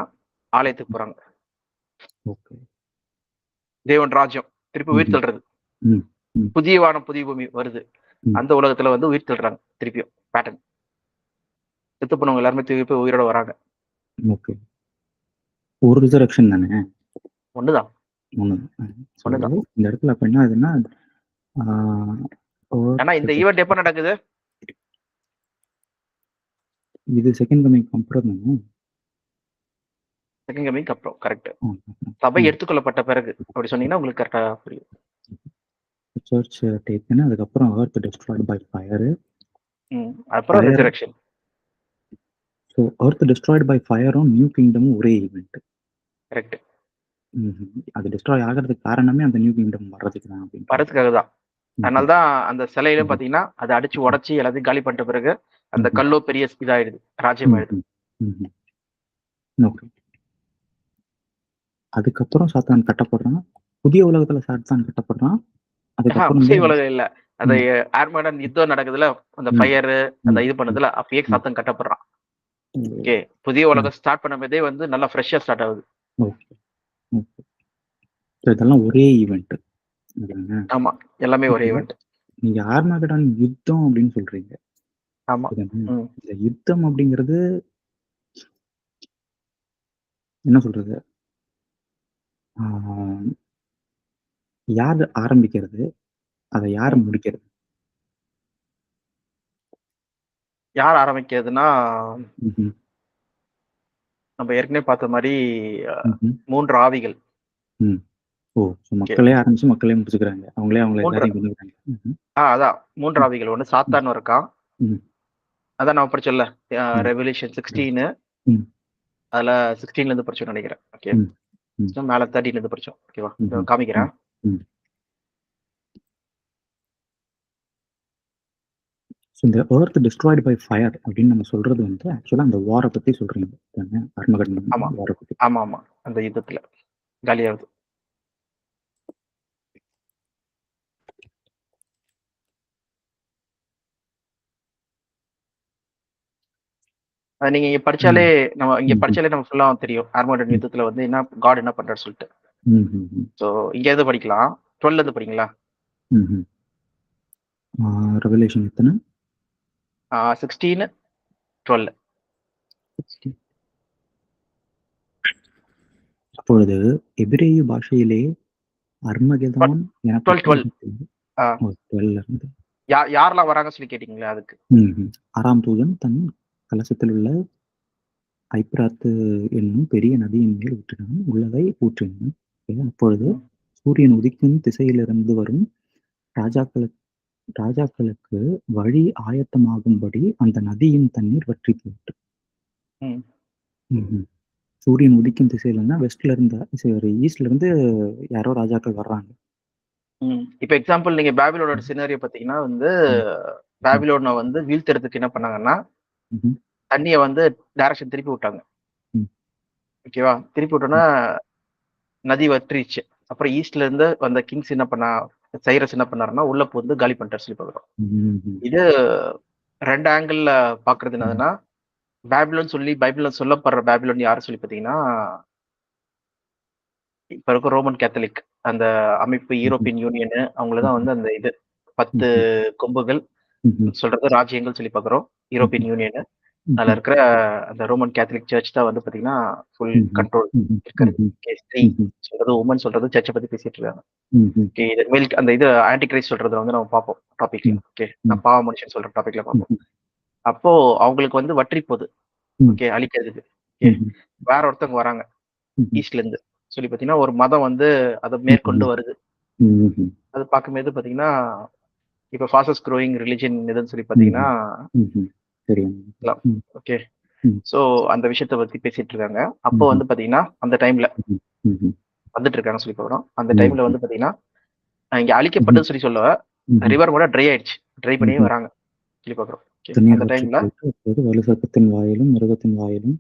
ஆலயத்துக்கு போறாங்க. தேவன் ராஜ்யம் திருப்பி உயிர் தள்ளுறது, புதிய வானம் புதிய பூமி வருது, அந்த உலகத்துல வந்து உயிர் தள்ளுறாங்க திருப்பியும். பேட்டர்ன், செத்து போனவங்க எல்லாருமே திருப்பி உயிரோட வராங்க. ஒரு ரிசரக்ஷன் தானே, ஒண்ணுதான். இந்த இடத்துல அப்ப என்ன ஆகுதுன்னா, ஆனா இந்த ஈவென்ட் எப்ப நடக்குது? இது செகண்ட் கமிங் அப்புறம் தானே, செகண்ட் கமிங் அப்புறம். கரெக்ட். சபை எடுத்துக்கொள்ளப்பட்ட பிறகு அப்படி சொன்னீங்கன்னா உங்களுக்கு கரெக்டா புரியும். சர்ச் டேக்கன், அதுக்கப்புறம் earth destroyed by fire, அப்புறம் resurrection. So earth destroyed by fire on new kingdom ஒரே ஈவென்ட். கரெக்ட். அது டிஸ்ட்ராய் ஆகிறதுக்கு காரணமே அந்த நியூ கிங்டம் வர்றதுக்கு தான், அப்படின்னு வரதுக்காக தான். அதனால தான் அந்த சிலையில பாத்தீங்கன்னா அதை அடிச்சு உடச்சி எல்லாத்தையும் காலி பண்ணிட்ட பிறகு அந்த கல்லோ பெரிய இதாயிடுது, ராஜ்யம் ஆயிடுது. அதுக்கப்புறம் சாத்தான் கட்டப்படுறான், புதிய உலகத்துல சாத்தான் கட்டப்படுறான். அதுக்கப்புறம் புதிய உலகம் இல்ல, அந்த ஆர்மகடன் யுத்தம் நடக்குதுல, அந்த ஃபயர் அந்த இது பண்ணதுல அப்பயே சாத்தான் கட்டப்படுறான். ஓகே, புதிய உலகம் ஸ்டார்ட் பண்ண போதே வந்து நல்லா ஃப்ரெஷ்ஷா ஸ்டார்ட் ஆகுது. இதெல்லாம் ஒரே ஈவென்ட். ஆமா, எல்லாமே ஒரே ஈவென்ட். நீங்க ஆர்மகடன் யுத்தம் அப்படின்னு சொல்றீங்க. ஆமா, இந்த யுத்தம் அப்படிங்கிறது என்ன சொல்றது, யார் ஆரம்பிக்கிறது, அதை யார் முடிக்கிறது? யார் ஆரம்பிக்கிறதுனா, நம்ம ஏற்கனவே பார்த்த மாதிரி 3 ஆவிகள். மக்களே ஆரம்பிச்சு மக்களே முடிச்சுக்கிறாங்க, அவங்களே எல்லாரையும் கொண்டுக்கிறாங்க. அதான் 3 ஆவிகள். ஒண்ணு சாத்தான் இருக்கான், அதான் நான் படிச்சல ரெவல்யூஷன் 16, அதுல 16ல இருந்து படிச்சோம் நினைக்கிறேன். ஓகே, மேல 13ல இருந்து படிச்சோம். ஓகேவா, காமிக்கிறேன். இந்த earth destroyed by fire அப்படின்னு நம்ம சொல்றது வந்து ஆக்சுவலா அந்த வாரை பத்தி சொல்றீங்க தானே, ஆர்மகடன் வாரை பத்தி. ஆமா ஆமா, அந்த யுத்தத்துல காலியாகுது. நீங்க இங்க படிச்சாலே நம்ம ஃபுல்லா தெரியும் ஆர்மகடன் யுத்தத்துல வந்து என்ன காட் என்ன பண்றாரு சொல்லிட்டு. சோ இங்க எது படிக்கலாம், 12ல இருந்து படிங்களா? ரெவல்யூஷன் எத்தனை? 16, 12. அப்பொழுது எபிரேய பாஷையிலே அர்மகெதோன் எனப்பட்ட 12 இடத்தில் ஆ, 12 இருந்து யாரெல்லாம் வராங்கன்னு சொல்லி கேட்டீங்களா அதுக்கு? ஆறாம் தூதன் தன் கலசத்தில் உள்ள ஐப்ராத்து என்னும் பெரிய நதியின் மேல் ஊற்றினான், உள்ளதை ஊற்றினான். அப்பொழுது ம், சூரியன் உதிக்கும் திசையிலிருந்து வரும் ராஜாக்களுக்கு வழி ஆயத்தமாகும்படி அந்த நதியின் தண்ணீர் வற்றி போயிற்று. ம், சூரியன் உதிக்கும் திசையிலன்னா வெஸ்ட்ல இருந்தா ஈஸ்ட்ல இருந்து யாரோ ராஜாக்கள் வர்றாங்க. இப்ப எக்ஸாம்பிள் நீங்க பேபிலோனோட சினாரியோ பாத்தீங்கன்னா வந்து பேபிலோனை வந்து வீழ்த்துறதுக்கு என்ன பண்ணாங்கன்னா தண்ணியை வந்து டைரக்ஷன் திருப்பி விட்டாங்க. ஓகேவா? திருப்பி விட்டோன்னா நதி வற்றிச்சு. அப்புறம் ஈஸ்ட்ல இருந்து வந்த கிங்ஸ் என்ன பண்ணா, சைரஸ் என்ன பண்ணாருன்னா உள்ள வந்து காலி பண்ணிட்டார் சொல்லி பார்க்குறோம். இது 2 ஆங்கிள் பாக்குறது என்னதுன்னா, பேபிலோன் சொல்லி பைபிள்ல சொல்லப்படுற பேபிலோன் யாரு சொல்லி பாத்தீங்கன்னா, இப்ப இருக்க ரோமன் கேத்தலிக் அந்த அமைப்பு யூரோப்பியன் யூனியன் அவங்களதான் வந்து அந்த இது 10 கொம்புகள் சொல்றது ராஜ்யங்கள் சொல்லி பாக்குறோம். யூரோப்பியன் யூனியன் அதுல இருக்கிற அந்த ரோமன் கேத்தலிக் சர்ச் தான் வந்து பாத்தீங்கன்னா ஃபுல் கண்ட்ரோல் இருக்கிறது. சொல்றது உமன் சொல்றது சர்ச்சை பத்தி பேசிட்டு இருக்காங்க. அந்த இது ஆன்டி கிரைஸ்ட் சொல்றத வந்து நம்ம பார்ப்போம் டாபிக்ல. ஓகே, நான் பாவ மனுஷன் சொல்ற டாபிக்ல பார்ப்போம். அப்போ அவங்களுக்கு வந்து வற்றி போகுது. ஓகே, அழிக்கிறதுக்கு. ஓகே, வேற ஒருத்தவங்க வராங்க ஈஸ்ட்ல இருந்து சொல்லி பாத்தீங்கன்னா ஒரு மதம் வந்து அதை மேற்கொண்டு வருது. அது பார்க்கும்போது பாத்தீங்கன்னா இப்ப ஃபாஸ்டஸ்ட் க்ரோயிங் ரிலிஜன் எதுன்னு சொல்லி பாத்தீங்கன்னா ஓகே, சோ அந்த விஷயத்த பத்தி பேசிட்டு இருக்காங்க. அப்போ வந்து பாத்தீங்கன்னா அந்த டைம்ல வந்துட்டு இருக்காங்க சொல்லி போறோம். அந்த டைம்ல வந்து பாத்தீங்கன்னா இங்க அழிக்கப்பட்டது சொல்லி சொல்ல ரிவர் கூட ட்ரை ஆயிடுச்சு. ட்ரை பண்ணி வராங்க சொல்லி பாக்குறோம். அந்த டைம்ல வலுசர்ப்பத்தின் வாயிலும் மிருகத்தின் வாயிலும்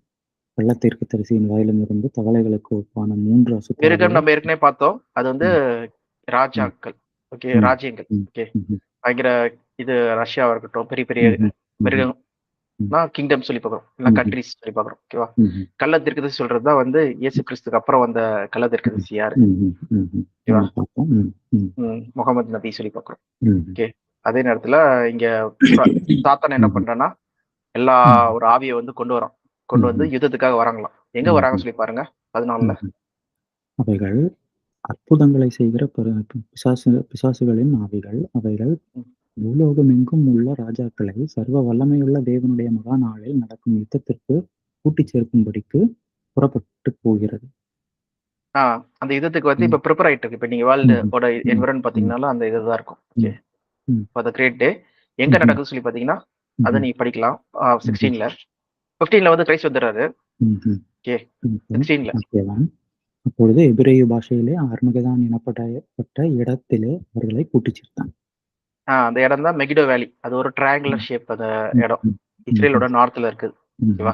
பள்ளத்திற்கு தரிசியின் வாயிலும் இருந்து தவளைகளுக்கு ஒப்பான 3 மிருகம் நம்ம ஏற்கனவே பார்த்தோம். அது வந்து ராஜாக்கள். ஓகே, ராஜ்யங்கள். ஓகே, பயங்கர இது ரஷ்யாவா இருக்கட்டும், பெரிய பெரிய மிருகம் கிங்டம் சொல்லி பார்க்குறோம். இல்லை கண்ட்ரிஸ் சொல்லி பார்க்குறோம். ஓகேவா? கள்ள தீர்க்கதரிசி சொல்றதுதான் வந்து இயேசு கிறிஸ்துக்கு அப்புறம் வந்த கள்ள தீர்க்கதரிசி யாரு? ஓகேவா? முகமது நபி சொல்லி பார்க்குறோம். ஓகே, அதே நேரத்துல இங்க சாத்தான் என்ன பண்றான்னா எல்லா ஒரு ஆவியை வந்து கொண்டு வந்து யுத்தத்துக்காக வராங்களாம். எங்க வராங்க சொல்லி பாருங்க 14ல. அவைகள் அற்புதங்களை செய்கிற பிசாசுகளின் ஆவிகள். அவைகள் பூலோகமெங்கும் உள்ள ராஜாக்களை சர்வ வல்லமையுள்ள தேவனுடைய மகா நாளில் நடக்கும் யுத்தத்திற்கு கூட்டிச் சேர்க்கும்படிக்கு புறப்பட்டு போகிறது. அந்த யுத்தத்துக்கு வந்து இப்ப ப்ரிப்பேர் ஆயிட்டு இருக்கு. இப்ப நீங்க வேர்ல்டோட என்விரான் பாத்தீங்கன்னா அந்த இதுதான் இருக்கும். Okay, for the great day எங்க நடக்குது சொல்லி பாத்தீங்கன்னா அதை நீங்க படிக்கலாம். 16ல 15ல வந்து கிரைஸ்ட் வந்துடுறாரு. ஓகே, 16ல அப்பொழுது எபிரேய பாஷையிலே அர்மகெதான் எனப்பட்ட இடத்திலே அவர்களை கூட்டிச் சேர்த்தான். அந்த இடம் தான் மெகிடோ வேலி. அது ஒரு ட்ரையாங்குலர் ஷேப். அந்த இடம் இஸ்ரேலோட நார்த்ல இருக்குது. ஓகேவா?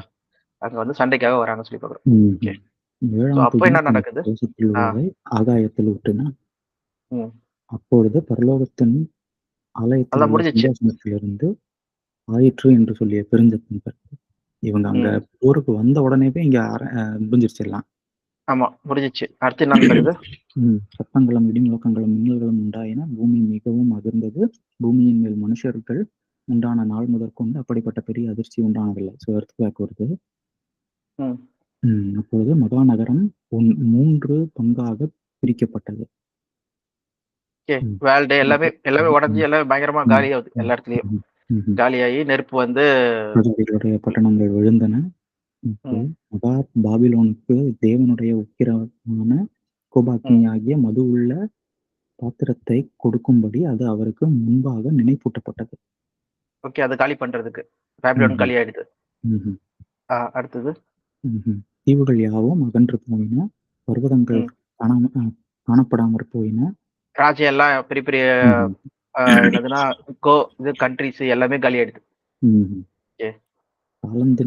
அங்க வந்து சண்டைக்காக வராங்க சொல்லி பார்க்குறோம். ஓகே, அப்போ என்ன நடக்குது? ஆகாயத்தில் ஊற்றினான். அப்பொழுது பரலோகத்தின் ஆலயத்திலிருந்து ஆயிற்று என்று சொல்லிய பெருஞ்சத்தம். இவங்க அங்க போருக்கு வந்த உடனேவே இங்க முடிஞ்சிருச்சு எல்லாம். ஆமா, முடிஞ்சிச்சு. அடுத்து என்ன நடக்குது? சத்தங்களும் இடிமுழக்கங்களும் மின்னல்களும் உண்டாயின. பூமி மிகவும் அதிர்ந்தது. பூமியின் மேல் மனுஷர்கள் உண்டான நாள் முதற்கொண்டு அப்படிப்பட்ட பெரிய அதிர்ச்சி உண்டானதில்லை. ஸோ எர்த்குவேக் வருது. அப்பொழுது மகாநகரம் 3 பங்காக பிரிக்கப்பட்டது. வேர்ல்டு எல்லாமே உடஞ்சி எல்லாமே பயங்கரமா காலியாகுது. எல்லா இடத்துலயும் காலியாகி நெருப்பு வந்து பட்டணங்கள் விழுந்தன. மகா பாபிலோனுக்கு தேவனுடைய உக்கிரமான கோபாக்கினியாகிய மது உள்ள பாத்திரத்தை கொடுக்கும்படி அது அவருக்கு முன்பாக நினைப்பூட்டப்பட்டது. ஓகே, அது காலி பண்றதுக்கு பாபிலோன் காலி ஆயிடுது. அடுத்தது தீவுகள் யாவும் அகன்று போயின. பர்வதங்கள் காணப்படாமற் போயின. ராஜ்யம் எல்லாம் பெரிய பெரிய என்னதுன்னா இது கண்ட்ரிஸ் எல்லாமே காலி ஆயிடுது. கலந்து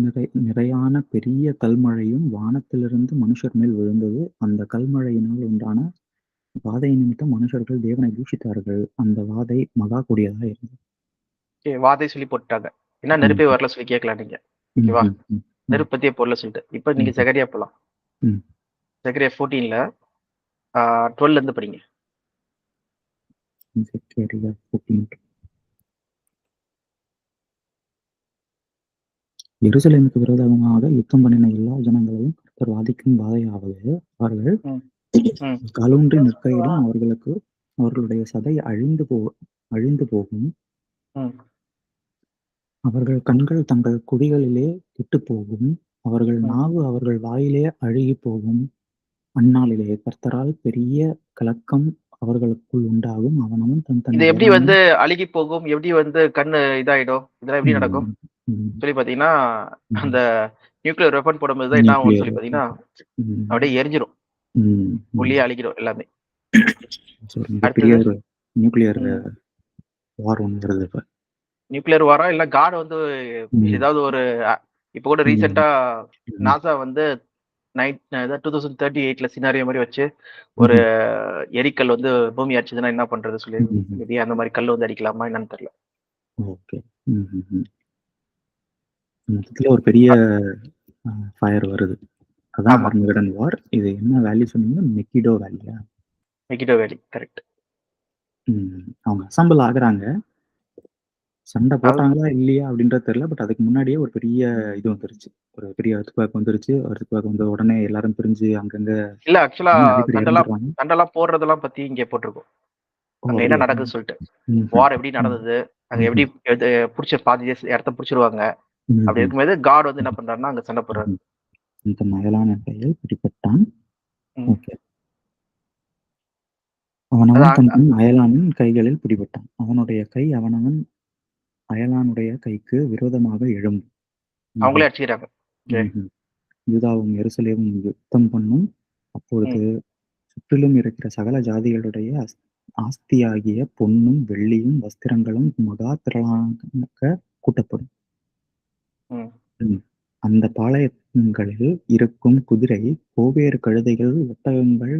நிறையான பெரிய கல்மழையும் வானத்திலிருந்து மனுஷர் மேல் விழுந்தது. அந்த கல்மழையினால் உண்டான வாதை நிமித்தம் மனுஷர்கள் தேவனை தூஷித்தார்கள். அந்த வாதை மகா கொடியதா இருந்தது. வாதை சொல்லி போட்டாங்க. என்ன நெருப்பே வரல சொல்லி கேட்கலாம் நீங்க. ஓகேவா? நெருப்பு பத்தியே போடல சொல்லிட்டு. இப்ப நீங்க செகரியா போலாம். செகரியா 14ல 12ல இருந்து படிங்க. எருசலேமுக்கு விரோதமாக யுத்தம் பண்ணின எல்லா ஜனங்களையும் கர்த்தர் சாதிக்கும் வாதையாவது அவர்கள் ம். ம். காலூன்றி நிற்கையிலும் அவர்களுடைய சதை அழிந்து போகும். ம். அவர்கள் கண்கள் தங்கள் குடிகளிலே கெட்டுப் போகும். அவர்கள் ம். நாவு அவர்கள் வாயிலே அழுகிப் போகும். அந்நாளிலே கர்த்தரால் பெரிய கலக்கம் அவர்களுக்குள் உண்டாகும். அவனவன் தன் இது எப்படி அயலானை அழுகி போகும்? எப்படி கண்ணு இதாயிடும்? இதெல்லாம் எப்படி நடக்கும்? ம், ம், சொல்லி பார்த்தீங்கன்னா, ம். அந்த நியூக்ளியர் வெப்பன் போடும்போது தான் என்ன ஆகும்னு நியூக்ளியர் சொல்லி பார்த்தீங்கன்னா, ம், அப்படியே எரிஞ்சிரும். ம், ம். உள்ளேயே அழுகிடும் எல்லாமே. So, மிகப்பெரிய அடுத்தது ஒரு நியூக்ளியர் ம். வார் ஒன்று வருது இப்ப. நியூக்ளியர் வாரா இல்ல காட் ம், ஏதாவது இப்ப கூட ம், ரீசென்ட்டா ம், நாசா 2038ல சினாரியோ மாரி வச்சு ஒரு ம், எரிக்கல் பூமி அடிச்சதுன்னா என்ன பண்றது சொல்லி ம், ம். மேபி அந்த மாரி கல் அடிக்கலாமா என்னன்னு தெரியல. ஓகே. ம், ம், ம். மொத்தத்துல ஒரு பெரிய ஃபயர் வருது. அதான் ஆமா. ஆர்மகெடன் வார். இது என்ன வேல்யூ சொன்னீங்க? மெக்கிடோ வேல்யூயா? மெகிடோ வேலி கரெக்ட். அவங்க அசெம்பிள் ஆகுறாங்க. சண்டை அது போட்டாங்களா இல்லையா அப்படின்றது தெரியல. பட் அதுக்கு முன்னாடியே ஒரு பெரிய இது வந்துருச்சு. ஒரு பெரிய எர்த்குவேக் வந்துருச்சு. எர்த்குவேக் வந்த உடனே எல்லாரும் பிரிஞ்சு அங்கங்க இல்ல ஆக்சுவலா நெறைய பேர் இறந்துடுறாங்க. சண்டைலாம் போடுறதெல்லாம் பத்தி இங்க போட்டிருக்கோம். ஓ! அங்க என்ன அப்படியா? நடக்குதுன்னு சொல்லிட்டு. ம்ஹ்ம். வார் எப்படி ம். நடந்தது? அங்க எப்படி ம்ஹ்ம். புடிச்ச பாதி இடத்த புடிச்சிருவாங்க. அப்படி ம்ஹ்ம். இருக்கும்போது காட் என்ன பண்றாருன்னா அங்க சண்டை போடுறாரு. ம்ஹ்ம். இந்த மயலான கையில் பிடிபட்டான். ம். ஓகே. அவனவன் அதான் தன் அயலானின் கைகளில் பிடிபட்டான். அவனுடைய கை அவனவன் அயலானுடைய கைக்கு விரோதமாக எழும். அவங்களே ம்ஹ்ம். அடிச்சுக்கிறாங்க. ஓகே. ம்ஹ்ம். யூதாவும் எருசலேமும் யுத்தம் பண்ணும். அப்பொழுது ம். சுற்றிலும் இருக்கிற சகல ஜாதிகளுடைய ஆஸ்தியாகிய பொன்னும் வெள்ளியும் வஸ்திரங்களும் மகா திரளாக கூட்டப்படும். ம். ம். அந்த பாளையங்களில் இருக்கும் குதிரை, கோவேறு கழுதைகள், ஒட்டகங்கள்,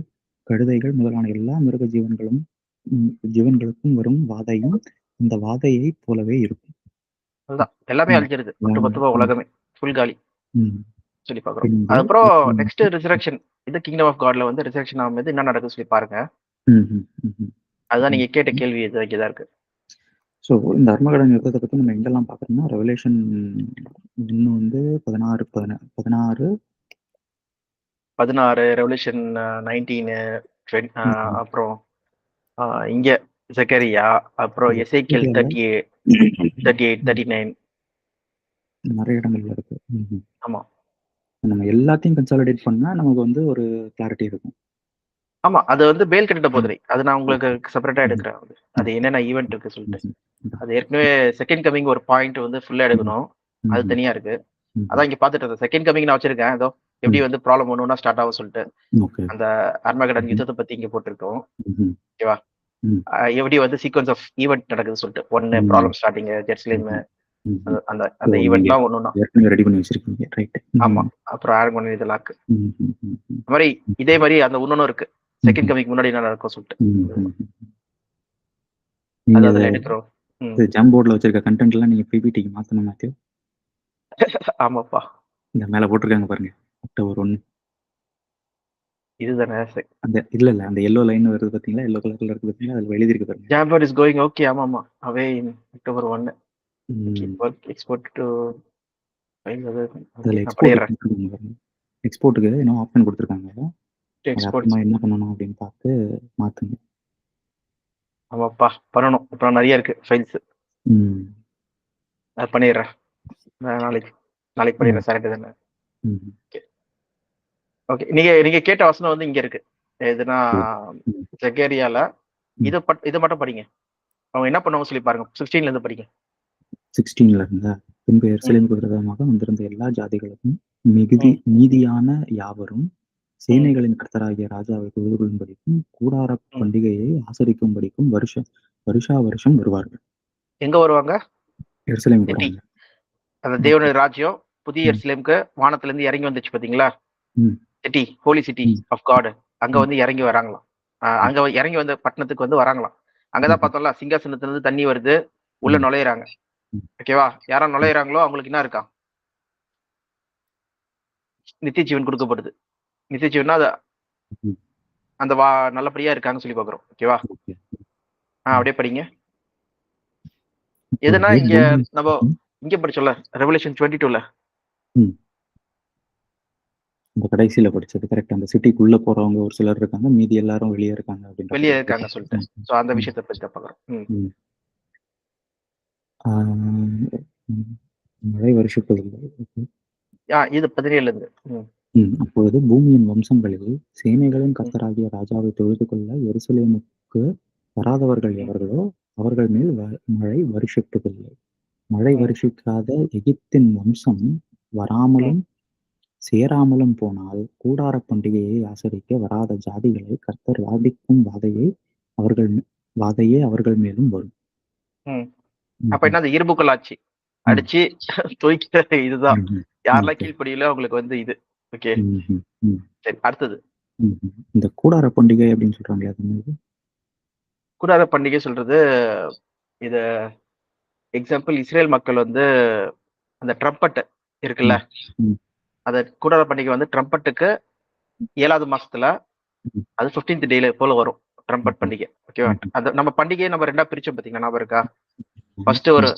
கழுதைகள் முதலான எல்லா மிருக ஜீவன்களுக்கும் வரும் வாதையும் அந்த வாதையைப் போலவே இருக்கும். அதுதான். எல்லாமே ம். அழிஞ்சிருது. ம். மொத்தமா ம். உலகமே. ஃபுல் காலி ம். சொல்லி பார்க்குறோம். பின்பு அதுக்கப்புறம் நெக்ஸ்ட் எருசலேமுக்கு ரிசரக்ஷன். கிங்டம் ஆஃப் காட்ல ரிசரக்ஷன் ஆகும்போது என்ன நடக்குதுன்னு சொல்லி பாருங்க. ம்ஹ்ம். ம்ஹ்ம். அதுதான் ம். நீங்க கேட்ட கேள்வி இங்க தான் இருக்கு. ஸோ இந்த அர்மகடன் யுத்தத்த பத்தி நம்ம எங்கெல்லாம் பார்க்குறோம்னா, ரெவலேஷன் 1 16 16 ரெவல்யூஷன் 19 ம்ஹ்ம். அப்புறம் இங்க ஜெகரியா, அப்புறம் எசேக்கியல் எசேக்கியேல்ல 38, 39. நெறைய இடங்கள்ல இருக்கு. ம்ஹ்ம். ஆமா. நம்ம எல்லாத்தையும் கன்சாலிடேட் பண்ணா நமக்கு ஒரு கிளாரிட்டி இருக்கும். ஆமா. அது பேல் கட்டிட ம். போதரை. அது நான் உங்களுக்கு ஓகே. செப்பரேட்டா ம். எடுக்கிறேன். அது ஓகே. என்னென்ன ஈவென்ட் இருக்கு சொல்லிட்டு. ம்ஹ்ம். அதான். அது ஏற்கனவே செகண்ட் கமிங் ஒரு பாயிண்ட் ஃபுல்லா ம். எடுக்கணும். அது ம்ஹ்ம். தனியா இருக்கு. ம்ஹ்ம். அதான் இங்க பார்த்துட்டு இருந்தேன். செகண்ட் கமிங் நான் வச்சிருக்கேன். எப்படி ம். ப்ராப்ளம் ஒண்ணா ஸ்டார்ட் ஆகும் சொல்லிட்டு. ஓகே. அந்த அர்மகடன் ம்ஹ்ம். யுத்தத்த பத்தி இங்க போட்டிருக்கோம். ம்ஹ்ம். ஓகேவா? ம். எப்படி சீக்வென்ஸ் ஆஃப் ஈவென்ட் நடக்குதுன்னு சொல்லிட்டு. 1 ம். ப்ராப்ளம் ஸ்டார்டிங் ஜெருசலேம் ம்ஹ்ம். ம்ஹ்ம். அந்த அந்த ஸோ அந்த நீங்க ஈவென்ட்லாம் ஒண்ணொண்ணா. ஏற்கனவே ரெடி பண்ணி வச்சிருக்கீங்க. ரைட். ஆமா. ம். அப்புறம் ஆரம்பம் இதெல்லாம் இருக்கு. ம்ஹ்ம். ம்ஹ்ம். இந்த மாரி இதே மாரி அந்த இன்னொன்னும் இருக்கு. செகண்ட் ம்ஹ்ம். கமிங் முன்னாடி என்ன நடக்கும் சொல்லிட்டு. ம்ஹ்ம். நீங்க அது அத அதுல எடுக்கிறோம். ம். ஜாம் போர்ட்ல வச்சிருக்க கன்டென்ட்லாம் நீங்க பிபிடிக்கு மாத்தணும் மேத்யூ. ஆமாப்பா. இந்த மேல போட்டிருக்காங்க பாருங்க. அக்டோபர் 1. இதுதானே இல்ல. அந்த எல்லோ லைன் வருது பார்த்தீங்களா? எல்லோ கலர்ல இருக்கு பார்த்தீங்களா? அதுல எழுதியிருக்கு பாருங்க. ஜாம்பர் இஸ் கோயிங் ஓகே. ஆமாமா. அவே இன் அக்டோபர் 1. ஓகே. ம். Work export to file okay. அதுல நான் எக்ஸ்போர்ட் பண்ணிடுறேன். குடுத்துருக்காங்க பாருங்க. எக்ஸ்போர்ட்க்கு இன்னும் ஆப்ஷன் குடுத்துருக்காங்க. அது எக்ஸ்போர்ட்ஸ். அப்புறமா என்ன பண்ணணும் அப்படின்னு பார்த்து மாத்துங்க. ஆமாப்பா. பண்ணணும். அப்புறம் நெறைய இருக்கு ஃபைல்ஸ். ம். அது பண்ணிடுறேன். நாளைக்கு நாளைக்கு ம். பண்ணிடுறேன். சாட்டர்டே தானே. ம். ஓகே. ஓகே. நீங்க நீங்க கேட்ட வசனம் இங்க இருக்கு. எதுனா சரி. ம். ஜெகரியால ம். இத மட்டும் படிங்க. அவங்க என்ன பண்ணுவாங்க சொல்லி பாருங்க. 16ல இருந்து படிங்க. 16ல இருந்தா, பின்பு ம். எருசலேமுக்கு விரோதமாக வந்திருந்த எல்லா ஜாதிகளுக்கும் ம். மீதியான யாவரும் ம். சேனைகளின் கர்த்தராகிய ராஜாவை தொழுதுகொள்ளும்படிக்கும் கூடார ம். பண்டிகையை ஆசரிக்கும்படிக்கும் வருஷா வருஷம் வருவார்கள். எங்க வருவாங்க? எருசலேமுக்கு சிட்டி. வராங்க. அந்த ஓகே. தேவனுடைய ராஜ்யம் புதிய ம். எருசலேமுக்கு வானத்துல இருந்து இறங்கி வந்துச்சு பாத்தீங்களா? Hmm. City, holy city hmm. Of God. அங்க ம். இறங்கி வராங்களாம். ம். அங்க இறங்கி வந்த பட்டணத்துக்கு வராங்களாம். அங்கதான் ம்ஹ்ம். பார்த்தோம்ல, சிங்காசனத்துல இருந்து தண்ணி வருது. உள்ள ம். நுழையிறாங்க. ம். ஓகேவா? யாரா ம். நுழையிறாங்களோ அவங்களுக்கு என்ன இருக்காம்? நித்திய ஜீவன் கொடுக்கப்படுது. நித்திய ஜீவன்னா ம். அந்த நல்லபடியா இருக்காங்கன்னு சொல்லி பார்க்குறோம். ஓகேவா? ஓகே. ம். அப்படியே படிங்க. எதுனா அப்பொழுது இங்க பூமி நம்ம ம். இங்க படிச்சோம்ல, ரெவல்யூஷன் 22ல ம். இந்த கடைசியில படிச்சது கரெக்ட். அந்த சிட்டிக்குள்ள போறவங்க ஒரு சிலர் இருக்காங்க. மீதி எல்லாரும் வெளியே இருக்காங்க அப்படின்ற வெளியே மாதிரி இருக்காங்க படிச்சேன். சொல்லிட்டு. ஸோ அந்த ம். விஷயத்த பத்தி தான் பார்க்குறோம். ம். ஆ, ம். மழை வருஷப்பதில்லை. ஓகே. இது 17லேருந்து. அப்பொழுது பூமியின் வம்சங்களில் சேனைகளின் ம், கர்த்தராகிய ராஜாவை தொழுது கொள்ள எருசலேமுக்கு வராதவர்கள் ம், எவர்களோ அவர்கள் மேல் மழை வருஷிப்பதில்லை. மழை ம், வருஷிக்காத எகிப்தின் வம்சம் ம், வராமலும் சேராமலும் போனால் கூடார பண்டிகையை ஆசரிக்க வராத ஜாதிகளை கர்த்தர் வாதிக்கும் வாதையே அவர்கள் மேலும் வரும். ம். அப்ப ம்ஹும். என்ன அந்த இரும்புக்கல் ஆட்சி ம். அடிச்சு தூக்கிற இதுதான். ம்ஹும். யாரெல்லாம் ஓகே. கீழ்ப்படியல அவங்களுக்கு வந்து இது. ஓகே. ம்ஹும். ம். சரி, அடுத்தது. ம்ஹும். இந்த கூடார பண்டிகை அப்படின்னு சொல்றாங்களே அது என்னது? கூடார பண்டிகை சொல்றது, இது எக்ஸாம்பிள் இஸ்ரேல் மக்கள் வந்து அந்த ட்ரம்பட் இருக்குல்ல, ம். ம். அந்த கூடார பண்டிகை வந்து ட்ரம்பட்டுக்கு 7வது மாசத்துல ம். அது 15th டேல போல வரும். ட்ரம்பட் ம்ஹும். பண்டிகை. ஓகேவா? ம்ஹும். அது நம்ம பண்டிகையை நம்ம 2ஆ பிரிச்சோம் பார்த்தீங்களா? ஞாபகம் இருக்கா? ம்ஹும். ஃபர்ஸ்ட் ஒரு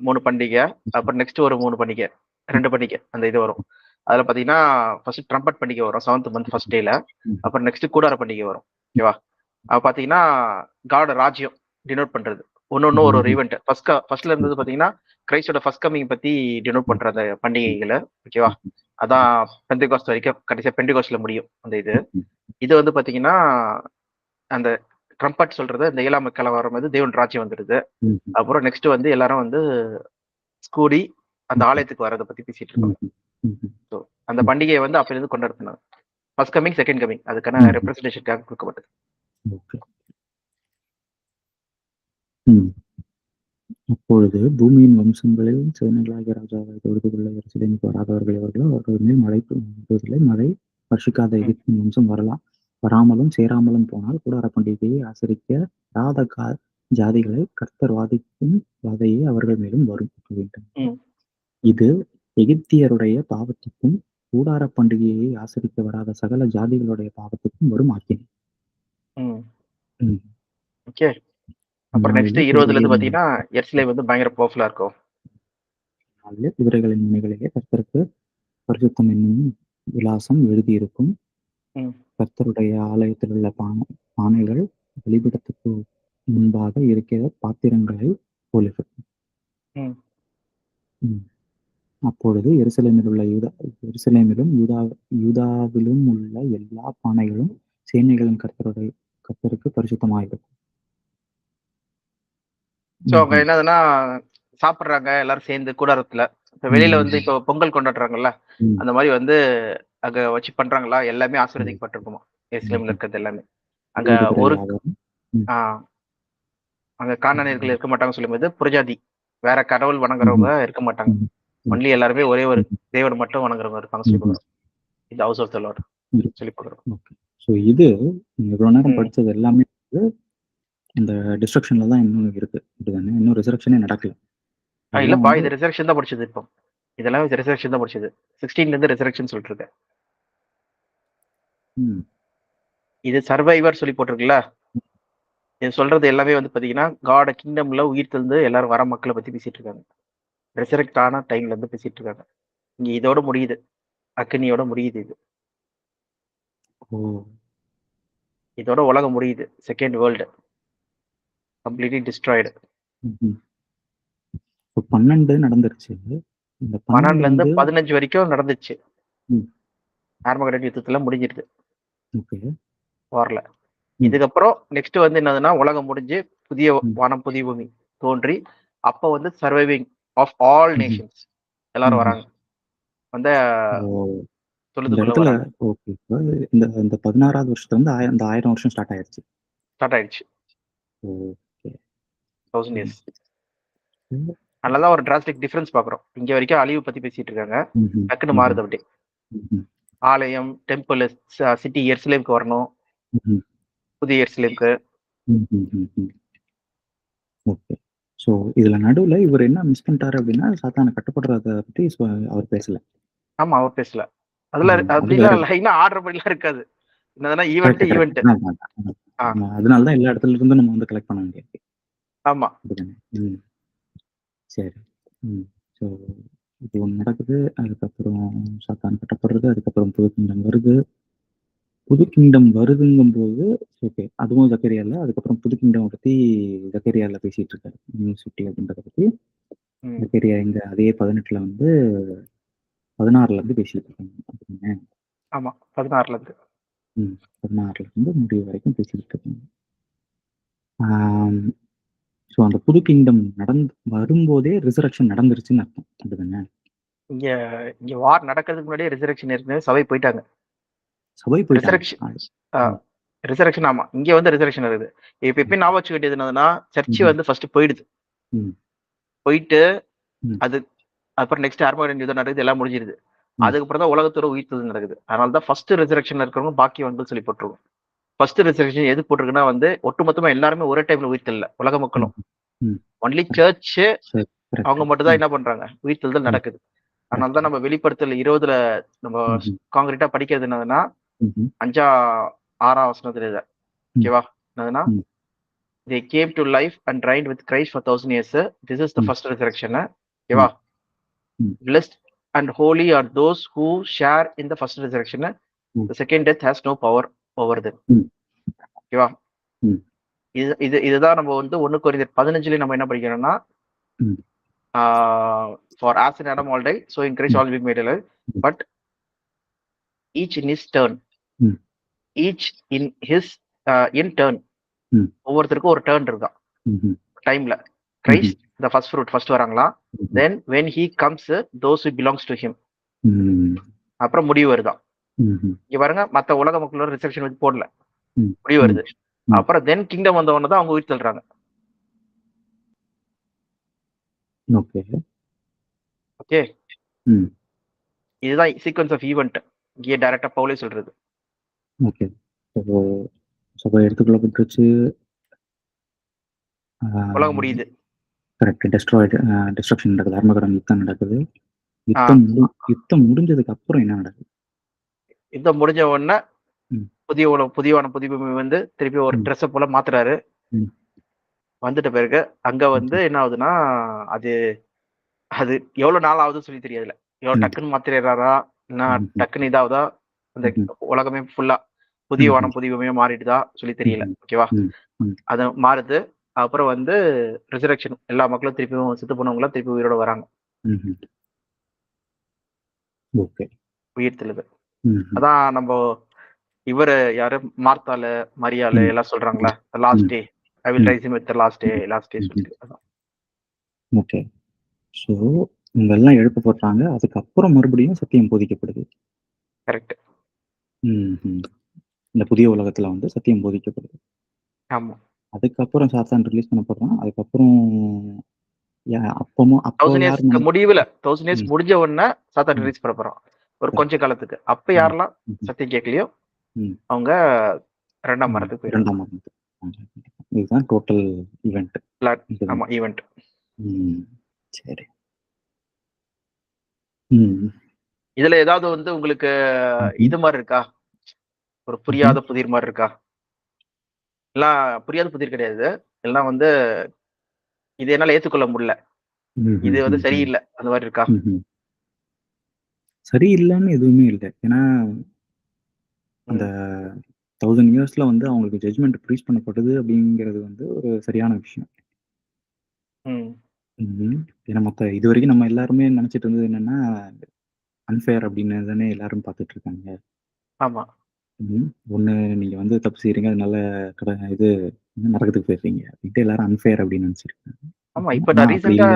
3 பண்டிகை. அப்புறம் நெக்ஸ்ட் ஒரு 3 பண்டிகை. 2 பண்டிகை அந்த இது வரும். அதுல பார்த்தீங்கன்னா, ஃபர்ஸ்ட் ட்ரம்பட் பண்டிகை வரும் 7th மந்த் ஃபர்ஸ்ட் டேல. ம். அப்புறம் நெக்ஸ்ட் கூடார பண்டிகை வரும். ஓகேவா? அப்ப பார்த்தீங்கன்னா, காட் ராஜ்யம் டினோட் பண்றது. ஒண்ணொண்ணும் ஒரு ம்ஹும். ஈவென்ட். ஃபர்ஸ்ட்ல இருந்தது பார்த்தீங்கன்னா, கிரைஸ்டோட ஃபர்ஸ்ட் கமிங் பத்தி டினோட் பண்ற அந்த பண்டிகைகள. ஓகேவா? அதான் பெந்தெகோஸ்த் வரைக்கும் கடைசியா பெண்டெகோஸ்ட்ல முடியும் அந்த இது. இது வந்து பார்த்தீங்கன்னா, அந்த ட்ரம்பட் சொல்றது அந்த 7ஆம் கிழமை வரும்போது தேவன் ராஜ்யம் வந்துருது. ம்ஹும். அப்புறம் நெக்ஸ்ட் வந்து எல்லாரும் வந்து கூடி அந்த ஆலயத்துக்கு வரத பத்தி பேசிட்டு இருக்காங்க. ம்ஹும். ம்ஹும். ஸோ அந்த பண்டிகையை வந்து அப்பயிலிருந்து கொண்டாடுறாங்க. ஃபர்ஸ்ட் கமிங், செகண்ட் கமிங் அதுக்கான ம்ஹும். ரெப்ரசன்டேஷனுக்காக கொடுக்கப்பட்டது. ஓகே. ம். அப்பொழுது பூமியின் வம்சங்களில் சேனைகளாகிய ராஜாவை தொழுது கொள்ள எருசலேமுக்கு வராதவர்கள் எவர்களோ அவர்கள் மேல் மழை பெய்வதில்லை. மழை வருஷிக்காத ம், எகிப்தின் வம்சம் வராமலும் சேராமலும் போனால் கூடார பண்டிகையை ஆசரிக்க வராத ஜாதிகளை கர்த்தர் வாதிக்கும் வாதையே அவர்கள் மேலும் வரும் வேண்டும். ம், இது எகிப்தியருடைய பாவத்துக்கும் கூடார பண்டிகையை ஆசரிக்க வராத சகல ஜாதிகளுடைய பாவத்துக்கும் வரும் ஆக்கினை. ம். ம். ஓகே. அப்புறம் நெக்ஸ்ட் நாளிலே 20ல இருந்து பாத்தீங்கன்னா எருசலேம் வந்து பயங்கர பவர்ஃபுல்லா இருக்கும். குதிரைகளின் முனைகளிலே கர்த்தருக்கு பரிசுத்தம் என்னும் விலாசம் எழுதியிருக்கும். ம், கர்த்தருடைய ஆலயத்தில் உள்ள பானைகள் பலிபீடத்துக்கு முன்பாக இருக்கிற பாத்திரங்களை போலிருக்கும். ம். ம். அப்பொழுது எருசலேமிலும் யூதாவிலும் உள்ள எல்லா பானைகளும் சேனைகளின் கர்த்தருக்கு பரிசுத்தமாயிருக்கும். ஸோ அவங்க ம்ஹும். என்னதுன்னா சாப்பிடுறாங்க எல்லாரும் சேர்ந்து கூடாரத்துல. இப்ப வெளியில வந்து ம். இப்போ பொங்கல் கொண்டாடுறாங்கல்ல, ம். அந்த மாதிரி வந்து அங்க வச்சு பண்றாங்களா எல்லாமே ம். ஆசீர்வதிக்கப்பட்டிருக்குமா எருசலேம்ல இருக்கிறது எல்லாமே. அங்க வீடு ஒரு குறையாகவும். ம். ஆஹ் அங்க கானானியர்கள் இருக்க மாட்டாங்கன்னு சொல்லும்போது புரஜாதி வேற கடவுள் வணங்குறவங்க ம்ஹும். இருக்க மாட்டாங்க. ம். ம். ஒன்லி எல்லாருமே ஒரே ஒரு ம். தேவனை மட்டும் வணங்குறவங்க இருப்பாங்க சொல்லி ம்ஹும். பார்க்குறோம். இது ஹவுஸ் ஆஃப் த லார்ட் ம். சொல்லி பார்க்குறோம். ஓகே. ஸோ இது நீங்க இவ்வளவு நேரம் ம். படிச்சது எல்லாமே வந்து இந்த டிஸ்ட்ரக்ஷன்ல தான் இன்னும் இருக்கு. அப்படிதானே? இன்னும் ரிசரக்ஷனே நடக்கல. எல்லாம் இல்லப்பா வந்து இது ரிசர்வேஷன் தான் படிச்சது இப்போ. இதெல்லாம் ரிசர்வேஷன் தான் படிச்சது. 16ல இருந்து ரிசர்வேஷன் சொல்லிட்டு இருக்கேன். ம். இது சர்வைவர் சொல்லி போட்டிருக்குல்ல. இது சொல்றது எல்லாமே வந்து பாத்தீங்கன்னா காட் கிங்டம்ல உயிர் தெழுந்து எல்லாரும் வர மக்களை பத்தி பேசிட்டு இருக்காங்க. ரெசரெக்ட் ஆன டைம்ல இருந்து பேசிட்டு இருக்காங்க. இங்க இதோட முடியுது. அக்னியோட முடியுது இது. ஓ! இதோட உலகம் முடியுது. Second world completely destroyed. ம்ஹ்ம். இப்ப 12 நடந்துருச்சு. இந்த 12 12ல இருந்து வந்து 15 வரைக்கும் நடந்துச்சு. ம். ஆர்மகடன் யுத்தத்துல முடிஞ்சிருது ஓகே. வார்ல. ம். இதுக்கப்புறம் நெக்ஸ்ட் வந்து என்னதுன்னா உலகம் முடிஞ்சு புதிய ம். வானம் புதிய பூமி தோன்றி அப்ப வந்து சர்வைவிங் ஆஃப் ஆல் ம்ஹ்ம். நேஷன்ஸ் எல்லாரும் ம்ஹ்ம். வராங்க. வந்து ஓ! இந்த தொழுதுக்குள்ள இடத்துல வராங்க. ஓகே. இப்ப இந்த இந்த 16வது வருஷத்துல இருந்து இந்த 1000 வருஷம் ஸ்டார்ட் ஆயிருச்சு. ஸ்டார்ட் ஆயிடுச்சு. ஓகே. 1000 ம். இயர்ஸ். அதனாலதான் ஒரு டிராஸ்டிக் டிஃபரன்ஸ் பாக்குறோம். இங்க வரைக்கும் அழிவு பத்தி பேசிட்டு இருக்காங்க. ம்ஹ்ம். டக்குன்னு ம்ஹ்ம். மாறுது அப்படியே. ம்ஹ்ம். ஆலயம், டெம்பிள், சிட்டி எருசலேமுக்கு வரணும். ம்ஹ்ம். புதிய எருசலேமுக்கு. ம்ஹ்ம். ஓகே. ஸோ இதுல நடுவுல இவரு என்ன மிஸ் பண்ணிட்டாரு அப்படின்னா, சாத்தான கட்டுப்படுறத பத்தி அவர் பேசல. ஆமா, அவர் பேசல. அதுல அது வேற. அப்படிலாம் லைனா ஆர்டர் படிலாம் இருக்காது. என்னதுன்னா ஈவென்ட் கரெக்ட், கரெக்ட். ஈவென்ட். அதான், அதான், அதான். ஆ, அதனால தான் எல்லா இடத்துல இருந்தும் நம்ம வந்து கலெக்ட் பண்ண வேண்டியிருக்கு. ஆமா. அப்படிதானே? ம். சரி. ம். ஸோ இது ஒண்ணு நடக்குது. அதுக்கப்புறம் சாத்தான் கட்டப்படுறது. அதுக்கப்புறம் புது கிங்டம் வருது. புது கிங்டம் வருதுங்கும்போது ஓகே. அதுவும் ஜக்கரியால. அதுக்கப்புறம் புது கிங்டம் பத்தி ஜக்கரியால பேசிட்டு இருக்காரு. நியூ சிட்டி அப்படின்றத பத்தி. ம். ஜக்கரியா இங்க அதே 18ல வந்து 16ல இருந்து பேசிட்டு இருக்காங்க. அப்படிங்க. ஆமா. 16ல இருந்து. 16ல இருந்து முடிவு வரைக்கும் பேசிட்டு இருக்காங்க. ஸோ அந்த புது கிங்டம் வரும்போதே ரிசரக்ஷன் நடந்துருச்சுன்னு அர்த்தம். அப்படிதானே? இங்க இங்க வார் நடக்கிறதுக்கு முன்னாடியே ரிசரக்ஷன் ஏற்கனவே சபை போயிட்டாங்க. சபை போயிட்டாங்க. ரிசரக்ஷன் ரிசரக்ஷன் ஆமா. இங்க வந்து ரிசரக்ஷன் இருக்குது. இப்ப எப்பயும் ஞாபகம் வச்சுக்க வேண்டியது என்னதுன்னா, சர்ச் வந்து ஃபர்ஸ்ட் போயிடுது. ம். போயிட்டு ம். அது அப்புறம் நெக்ஸ்ட் ஆர்மகெடன் யுத்தம் நடக்குது, எல்லாம் முடிஞ்சிருது. ம். அதுக்கப்புறம் தான் உலகத்தோட உயிர்த்தெழுதல் நடக்குது. அதனால தான் ஃபர்ஸ்ட் ரிசரக்ஷன்ல இருக்கிறவங்க பாக்கியவான்கள் சொல்லி போட்டுருக்கும். ஃபர்ஸ்ட் ரிசரக்ஷன் எது போட்டிருக்குன்னா வந்து ஒட்டுமொத்தமா எல்லாருமே ஒரே டைம்ல உயிர்த்தெழல. உலக மக்களும். ம். ஒன்லி சர்ச் சரி. அவங்க மட்டும் தான் என்ன பண்றாங்க? உயிர்த்தெழுதல் நடக்குது. அதனால தான் நம்ம வெளிப்படுத்தல் 20ல நம்ம கான்கிரீட்டா படிக்கிறது என்னதுன்னா, 5 6 வசனத்துல இது. ஓகேவா? என்னதுன்னா, they came to life and reigned with Christ for 1000 years. This is the first resurrection. ஓகேவா? Blessed and holy are those who share in the first resurrection. The second death has no power over them. ஓகேவா? இதுதான் நம்ம வந்து 1 கொரிந்தியர் 15ல நம்ம என்ன படிக்கிறோம்னா, for as in Adam all die, so in Christ all will be made alive, but each in his turn. each in his in turn. ஒவ்வொருத்தருக்கும் ஒரு turn இருக்கா டைம்ல. Christ the first fruit first வராங்களா. then when he comes those who belongs to him. அப்புறம் முடிவு வருதா. இங்க பாருங்க, மத்த உலக மக்களோட ரிசெப்ஷன் வந்து போடல, முடிவு வருது. அப்புறம் தென் கிங்டம் வந்தவொன்னு தான் அவங்க உயிர் தள்ளுறாங்க. ஓகே. ஓகே. இதுதான் சீக்வென்ஸ் ஆஃப் ஈவென்ட். இங்கே டைரக்டா பவுலே சொல்றது. ஓகே. சபை எடுத்துக்கொள்ளப்பட்டுருச்சு. உலகம் முடியுது. கரெக்ட். டிஸ்ட்ரக்ஷன் நடக்குது. ஆர்மகெடன் யுத்தம் நடக்குது. யுத்தம் முடிஞ்சதுக்கு அப்புறம் என்ன நடக்குது? யுத்தம் முடிஞ்ச உடனே புதியவான புதிய பூமி வந்து திருப்பி ஒரு ட்ரெஸ் போல மாத்துறாரு. வந்துட்ட பிறகு அங்க வந்து என்ன ஆகுதுன்னா, அது அது எவ்வளவு நாள் ஆகுதுன்னு சொல்லி தெரியாதுல. எவ்வளவு டக்குன்னு மாத்திராரா இல்ல டக்குன்னு இதாவதா, அந்த உலகமே ஃபுல்லா புதியவான புதிய பூமியா மாறிட்டுதா சொல்லி தெரியல. ஓகேவா? அது மாறுது. அப்புறம் வந்து ரிசரக்ஷன், எல்லா மக்களும் திருப்பியும் செத்து போனவங்க திருப்பி உயிரோட வராங்க. உயிர்த்தெழுது. அதான் நம்ம இவரு யாரு மார்த்தால மரியால எல்லாம் சொல்றாங்களா, last day I will rise him with the last day சொல்லிட்டு. ஓகே. சோ இவங்க எல்லாம் எழுப்பப்படுறாங்க. அதுக்கப்புறம் மறுபடியும் சத்தியம் போதிக்கப்படுது. கரெக்ட். இந்த புதிய உலகத்துல வந்து சத்தியம் போதிக்கப்படுது. ஆமா. அதுக்கப்புறம் சாத்தான் ரிலீஸ் பண்ணப்படுறான். அதுக்கப்புறம் அப்போ 1000 இயர்ஸ்க்கு முடிவுல 1000 இயர்ஸ் முடிஞ்ச உடனே சாத்தான் ரிலீஸ் பண்ண போறான் ஒரு கொஞ்ச காலத்துக்கு. அப்ப யாரெல்லாம் சத்தியம் கேட்கலையோ அவங்க இரண்டாம் மரணத்துக்கு போயிடுவாங்க. இதுதான் டோட்டல் ஈவென்ட். ஆமா, ஈவென்ட். சரி. இதுல ஏதாவது வந்து உங்களுக்கு இது மாதிரி இருக்கா, ஒரு புரியாத புதிர் மாதிரி இருக்கா? எல்லாம் புரியாத புதிர் கிடையாது, எல்லாம் வந்து இது என்னால ஏத்துக்கொள்ள முடியல, இது வந்து சரியில்லை, அந்த மாதிரி இருக்கா? சரியில்லைன்னு எதுவுமே இல்லை. ஏன்னா அந்த 1000 இயர்ஸ்ல வந்து அவங்களுக்கு ஜட்ஜ்மெண்ட் ப்ரீச் பண்ணப்படுது அப்படிங்கிறது வந்து ஒரு சரியான விஷயம். ஏன்னா மொத்த இது வரைக்கும் நம்ம எல்லாருமே நினைச்சிட்டு இருந்தது என்னன்னா அன்ஃபேர் அப்படின்னு தானே எல்லாரும் பார்த்துட்டு இருக்காங்க. ஆமா. ஒண்ணு நீங்க வந்து தப்பு செய்யறீங்க, அதனால இது நரகத்துக்கு போயிடுறீங்க அப்படின்ட்டு எல்லாரும் அன்ஃபேர் அப்படின்னு நினைச்சிருக்காங்க. ஆமா, இப்ப நான் ரீசெண்டா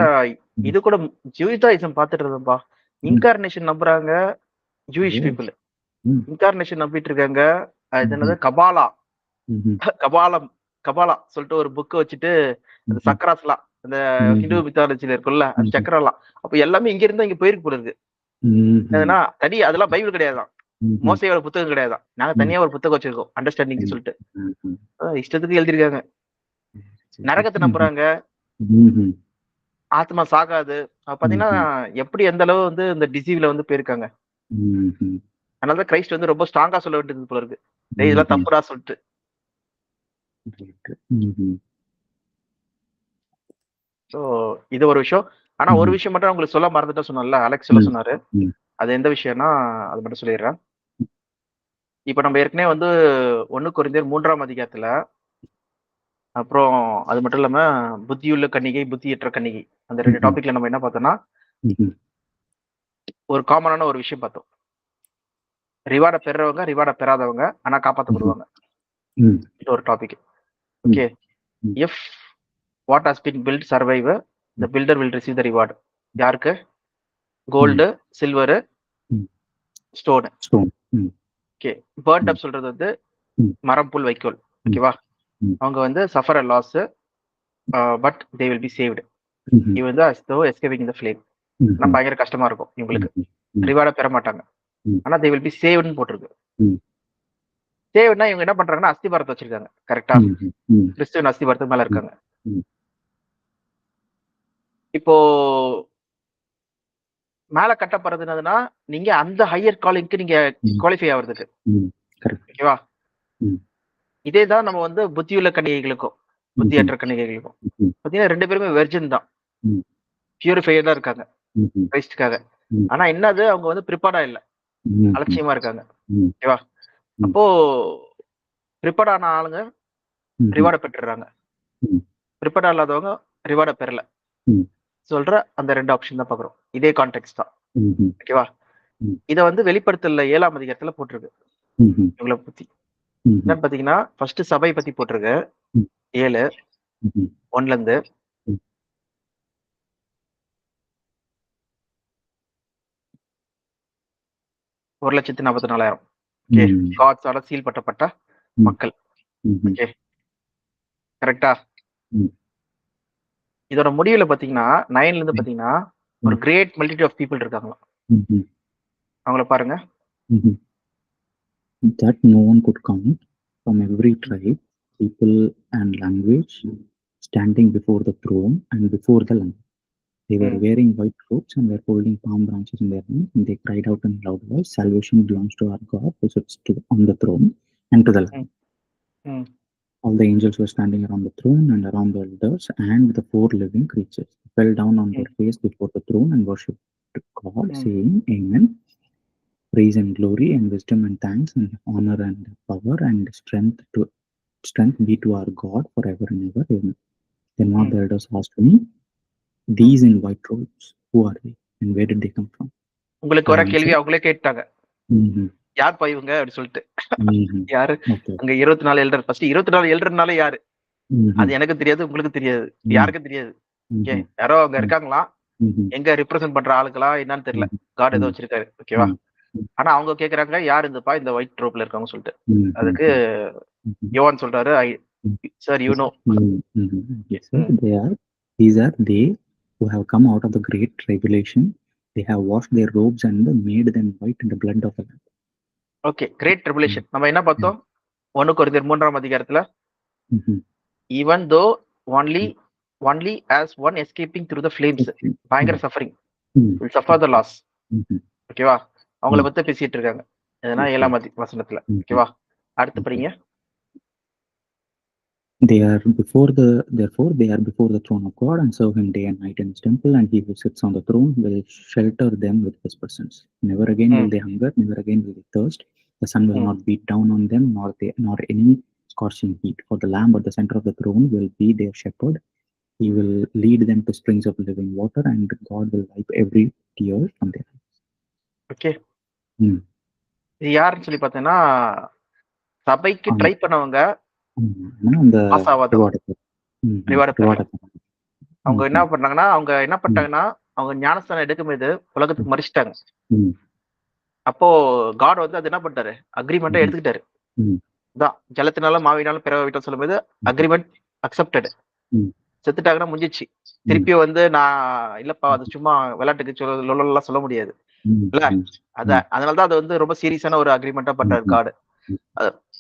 இது கூட ஜூயிதாயிசம் பார்த்துட்டு இருந்தேன்பா. இன்கார்னேஷன் நம்புறாங்க ஜூயிஷ் பீப்புள். இன்கார்னேஷன் நம்பிட்டு இருக்காங்க. அது என்னது, கபாலா கபாலா சொல்லிட்டு ஒரு புக் வச்சுட்டு, அந்த சக்கராஸ்லாம் அந்த ஹிந்து மித்தாலஜில இருக்குல்ல, அந்த சக்கரெல்லாம் அப்ப எல்லாமே இங்க இருந்தா இங்க போயிருக்கு போல இருக்கு. ஏன்னா தனி அதெல்லாம் பைபிள் கிடையாதான், மோசையோட புத்தகம் கிடையாதான். நாங்க தனியா ஒரு புத்தகம் வச்சிருக்கோம் அண்டர்ஸ்டாண்டிங் சொல்லிட்டு, இஷ்டத்துக்கு எழுதிருக்காங்க. நரகத்தை நம்புறாங்க, ஆத்மா சாகாது. பாத்தீங்கன்னா எப்படி எந்த அளவு வந்து இந்த டிசீவ்ல வந்து போயிருக்காங்க. அதனாலதான் கிரைஸ்ட் வந்து ரொம்ப ஸ்ட்ராங்கா சொல்ல வேண்டியது போல இருக்கு, இதெல்லாம் தப்புடா சொல்லிட்டு. ஸோ இது ஒரு விஷயம். ஆனா ஒரு விஷயம் மட்டும் உங்களுக்கு சொல்ல மறந்துட்டா சொன்னேன்ல, அலெக்ஸ் சொல்ல சொன்னாரு. ம். அது எந்த விஷயம்னா, அது மட்டும் சொல்லிடுறேன். இப்ப நம்ம ஏற்கனவே வந்து 1 கொரிந்தியர் 3ஆம் அதிகாரத்துல, அப்புறம் அது மட்டும் இல்லாம புத்தியுள்ள கன்னிகை, புத்தியற்ற கன்னிகை. அந்த 2 டாபிக்ல நம்ம என்ன பார்த்தோம்னா, ஒரு காமனான ஒரு விஷயம் பார்த்தோம். ரிவார்ட பெறுறவங்க, ரிவார்ட பெறாதவங்க, ஆனா காப்பாத்தப்படுவாங்க. இது ஒரு topic. Okay. If what has been built survive, the builder will receive the reward. யாருக்கு? Gold, silver, stone. Okay. Burnt up சொல்றது வந்து மரம், புல், வைக்கோல். ஓகேவா? அவங்க வந்து suffer a loss, but they will be saved. இது வந்து as though escaping in the flame. ஆனா பயங்கர கஷ்டமா இருக்கும் இவங்களுக்கு. ரிவார்ட பெற மாட்டாங்க. ஆனா தே வில் பி சேவ்டுன்னு போட்டிருக்கு. சேவ்டுனா இவங்க என்ன பண்றாங்கன்னா அஸ்திபாரத்தை வச்சிருக்காங்க. கரெக்டா? கிறிஸ்துவின் அஸ்திபாரத்துக்கு மேல இருக்காங்க. இப்போ மேல கட்டப்படுறதுன்னா நீங்க அந்த ஹையர் காலிங்க்கு நீங்க குவாலிஃபை ஆவறதுக்கு. ஓகேவா? இதே தான் நம்ம வந்து புத்தியுள்ள கன்னிகைகளுக்கும், புத்தியற்ற கன்னிகைகளுக்கும். பாத்தீங்கன்னா 2 பேருமே வெர்ஜின் தான். பியூரிஃபைடா இருக்காங்க கிரைஸ்டுக்காக. ஆனா என்னது அவங்க வந்து ப்ரிப்பேர்டா இல்ல. அலட்சியமா இருக்காங்க. ஓகேவா? அப்போ ப்ரிப்பேர்ட் ஆன ஆளுங்க ரிவார்ட பெற்றுறாங்க. ப்ரிப்பேர்டா இல்லாதவங்க ரிவார்ட பெறல. சொல்ற அந்த 2 ஆப்ஷன் தான் பாக்குறோம். இதே கான்டெக்ஸ்ட் தான். ஓகேவா? இத வந்து வெளிப்படுத்தல 7ஆம் அதிகாரத்துல போட்டிருக்கு. இவங்கள பத்தி. என்னன்னு பாத்தீங்கன்னா, ஃபர்ஸ்ட் சபை பத்தி போட்டிருக்கு. 7 1ல இருந்து 1,44,000. ஓகே. காட்ஸால சீல் பட்டப்பட்ட மக்கள். ஓகே. கரெக்ட்டா? இதோட முடிவுல பாத்தீங்கன்னா 9ல இருந்து பாத்தீங்கன்னா ஒரு கிரேட் மல்டிட்யூட் ஆஃப் பீப்பிள் இருக்காங்களாம். அவங்கள பாருங்க. That no one could count, from every tribe, people and language, standing before the throne and before the Lamb. They were wearing white robes and were holding palm branches in their hands, and they cried out in loud voice, "Salvation belongs to our God who sits on the throne and to the Lamb." All the angels were standing around the throne and around the elders and the 4 living creatures. They fell down on their face before the throne and worshipped God, saying, "Amen. Praise and glory and wisdom and thanks and honor and power and strength be to our God forever and ever. Amen." Then one of the elders asked me, "These in white robes, who are they and where did they come from?" உங்களுக்கு வர கேள்வி அவங்களே கேட்டாங்க. யார் பா இவங்க அப்படி சொல்லிட்டு. யாரு? அங்க 24 எல்டர். ஃபர்ஸ்ட் 24 எல்டர்னாலே யாரு? அது எனக்கு தெரியாது, உங்களுக்கு தெரியாது, யாருக்கும் தெரியாது. ஓகே. யாரோ அங்க இருக்காங்களா? எங்க ரிப்ரசன்ட் பண்ற ஆளுங்களா என்னன்னு தெரியல. காட் ஏதோ வச்சிருக்காரு. ஓகேவா? ஆனா அவங்க கேக்குறாங்க யார் இந்தப்பா இந்த ஒயிட் ரோப்ல இருக்காங்க சொல்லிட்டு. அதுக்கு யோவான் சொல்றாரு, sir you know. These are they who have come out of the great tribulation. They have washed their robes and made them white in the blood of the Lamb. Okay. Great tribulation. நம்ம என்ன பார்த்தோம்? 1 கொரிந்தியர் 3ஆம் அதிகாரத்துல even though only as one escaping through the flames, பயங்கர suffering, will suffer the loss. ஓகேவா? அவங்கள பத்தி பேசிட்டு இருக்காங்க. இதனா 7ஆம் வசனத்துல. ஓகேவா? அடுத்து படிங்க. Therefore they are before the throne of God and serve him day and night in his temple, and he who sits on the throne will shelter them with his presence. Never again will they hunger, never again will they thirst. The sun will not beat down on them, nor any scorching heat. For the Lamb at the center of the throne will be their shepherd. He will lead them to springs of living water, and God will wipe every tear from their eyes. Okay. இது யாருன்னு சொல்லி பார்த்தேன்னா, சபைக்கு try பண்ணவங்க, pass ஆகாதவங்க, reward அவங்க என்ன பண்ணாங்கன்னா, அவங்க ஞானஸ்தானம் எடுக்கும்போது உலகத்துக்கு மறிச்சிட்டாங்க. அப்போ காட் வந்து அது என்ன பண்ணிட்டாரு? அக்ரிமெண்ட்டை எடுத்துக்கிட்டாரு. தான் ஜலத்தினாலும் மாவினாலும் பிறவை விட்டோம் சொல்லும்போது அக்ரிமெண்ட் அக்செப்டட். செத்துட்டாங்கன்னா முடிஞ்சிச்சு. திருப்பியும் வந்து நான் இல்லப்பா அது சும்மா விளையாட்டுக்கு சொல்ல முடியாது இல்ல. அதனாலதான் அது வந்து ரொம்ப சீரியஸான ஒரு அக்ரிமெண்டா பண்றாரு காடு.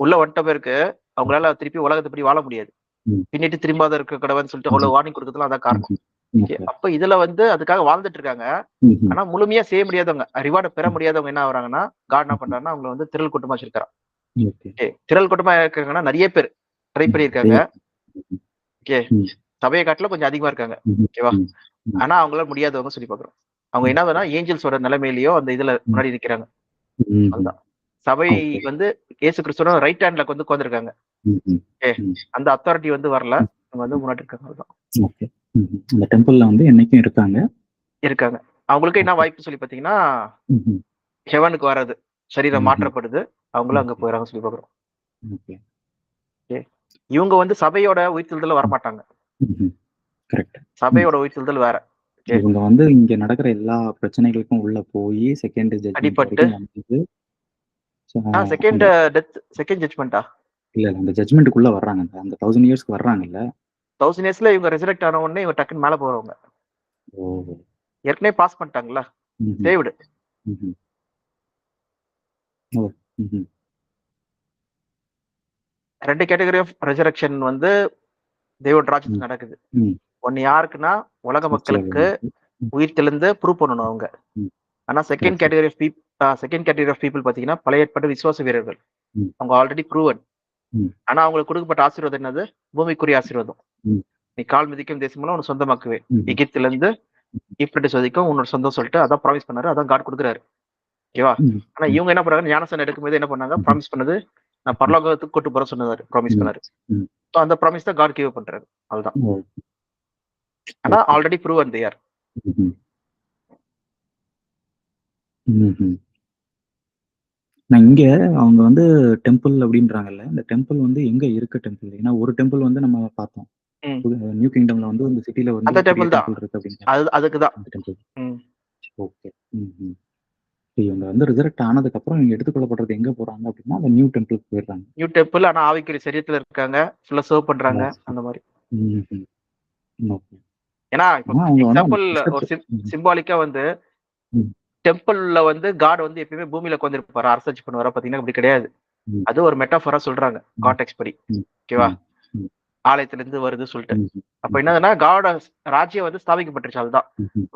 உள்ள வந்துட்ட பேருக்கு அவங்களால திருப்பி உலகத்தை படி வாழ முடியாது. பின்னிட்டு திரும்பாத இருக்க கடவுள்னு சொல்லிட்டு அவ்வளவு வார்னிங் கொடுக்கறதுலாம் அதான் காரணம். அப்ப இதுல வந்து அதுக்காக வாழ்ந்துட்டு இருக்காங்க. ஆனா முழுமையா செய்ய முடியாதவங்க, ரிவார்டை பெற முடியாதவங்க என்ன ஆகுறாங்கன்னா, காட் என்ன பண்றாருன்னா அவங்களை வந்து திரள் கூட்டமா வச்சிருக்காரு. திரள் கூட்டமா இருக்காங்கன்னா நிறைய பேர் ட்ரை பண்ணியிருக்காங்க. ஓகே. சபையை காட்டுல கொஞ்சம் அதிகமா இருக்காங்க. ஓகேவா? ஆனா அவங்களால முடியாதவங்க சொல்லி பாக்குறோம். அவங்க என்னதுன்னா ஏஞ்சல்ஸோட நிலைமையிலயோ அந்த இதுல முன்னாடி நிக்கிறாங்க. அதுதான் சபை வந்து இயேசு கிறிஸ்துவோட ரைட் ஹேண்ட்ல வந்து உட்கார்ந்திருக்காங்க. அந்த அத்தாரிட்டி வந்து வரல, அவங்க வந்து முன்னாடி இருக்காங்க. அதுதான் ஓகே. அந்த டெம்பிள்ல வந்து என்னைக்கும் இருக்காங்க. அவங்களுக்கு என்ன வாய்ப்பு சொல்லி பாத்தீங்கன்னா ஹெவனுக்கு வர்றது, சரீரம் மாற்றப்படுது, அவங்களும் அங்க போயிடறாங்க சொல்லி பாக்குறோம். இவங்க வந்து சபையோட உயிர்த்தெழுதல வரமாட்டாங்க. கரெக்ட். சபையோட உயிர்த்தெழுதல் வேற. இவங்க வந்து இங்க நடக்கிற எல்லா பிரச்சனைகளுக்கும் உள்ள போய் செகண்ட் ஜட்ஜ்மென்ட் வரைக்கும் வந்து செகண்ட் டெத் செகண்ட் ஜட்ஜ்மென்ட்டா? இல்ல அந்த ஜட்ஜ்மென்ட்க்குள்ள வர்றாங்க. அந்த 1000 இயர்ஸ்க்கு வர்றாங்கல்ல. 1000 இயர்ஸ்ல இவங்க ரெசரெக்ட் ஆன உடனே இவங்க டக்குன்னு மேல போறவங்க. ஏற்கனவே பாஸ் பண்ணிட்டாங்கல்ல, சேவ்டு. ரெண்டு கேட்டகரி ஆஃப் ரெசரெக்ஷன் வந்து தேவன் ராஜ்யத்துல நடக்குது. ஒன்னு யாருக்குன்னா உலக மக்களுக்கு உயிர் தெளிந்து ப்ரூவ் பண்ணணும் அவங்க. ஆனா செகண்ட் கேட்டகரி ஆஃப் பீப்புள் பாத்தீங்கன்னா பழைய ஏற்பாட்டு விசுவாச வீரர்கள். அவங்க ஆல்ரெடி ப்ரூவன். ஆனா அவங்களுக்கு கொடுக்கப்பட்ட ஆசீர்வாதம் என்னது? பூமிக்குரிய ஆசீர்வாதம். நீ கால் மிதிக்கும் தேசமெல்லாம் உனக்கு சொந்தமாக்குவேன். எகிப்துல இருந்து ஈப்ரட்டிஸ் வரைக்கும் உன்னோட சொந்தம் சொல்லிட்டு அதான் ப்ராமிஸ் பண்ணாரு, அதான் காட் கொடுக்குறாரு. ஓகேவா? ஆனா இவங்க என்ன பண்றாங்க, ஞானஸ்தானம் எடுக்கும்போது என்ன பண்ணாங்க, ப்ராமிஸ் பண்ணது நான் பரலோகத்துக்கு கூட்டு போற சொன்னாரு, ப்ராமிஸ் பண்ணாரு. அந்த ப்ராமிஸ் தான் காட் கிவ் பண்றாரு. அதுதான். ஆனா ஆல்ரெடி ப்ரூவன் தே ஆர். இங்க அவங்க வந்து டெம்பிள் அப்படின்றாங்கல்ல, இந்த டெம்பிள் வந்து எங்க இருக்க டெம்பிள்? ஏன்னா ஒரு டெம்பிள் வந்து நம்ம பார்த்தோம். நியூ கிங்டம்ல வந்து இந்த சிட்டில வந்து அந்த டெம்பிள் தான் இருக்கு அப்படின்னு. அதுக்கு தான் டெம்பிள். ஓகே. இவங்க வந்து ரிசரெக்ட் ஆனதுக்கு அப்புறம் இவங்க எடுத்துக்கொள்ளப்படுறது எங்க போறாங்க அப்படின்னா அந்த நியூ டெம்பிளுக்கு போயிடுறாங்க. New temple. ஆனா ஆவிக்குரிய சரீரத்துல இருக்காங்க, ஃபுல்லா சர்வ் பண்றாங்க அந்த மாதிரி. ஏன்னா எக்ஸாம்பிள் ஒரு சிம்பாலிக்கா வந்து டெம்பிள்ல வந்து காட் வந்து எப்பயுமே பூமியில உட்கார்ந்திருப்பாரு, அரசர்ச் பண்ணுவாரா பாத்தீங்கன்னா அப்படி கிடையாது. அது ஒரு மெட்டாஃபரா சொல்றாங்க கான்டெக்ஸ்ட் படி. ஓகேவா? ஆலயத்துல இருந்து வருது சொல்லிட்டு. அப்ப என்னதுன்னா காட் ராஜ்யம் வந்து ஸ்தாபிக்கப்பட்டுருச்சு. அதுதான்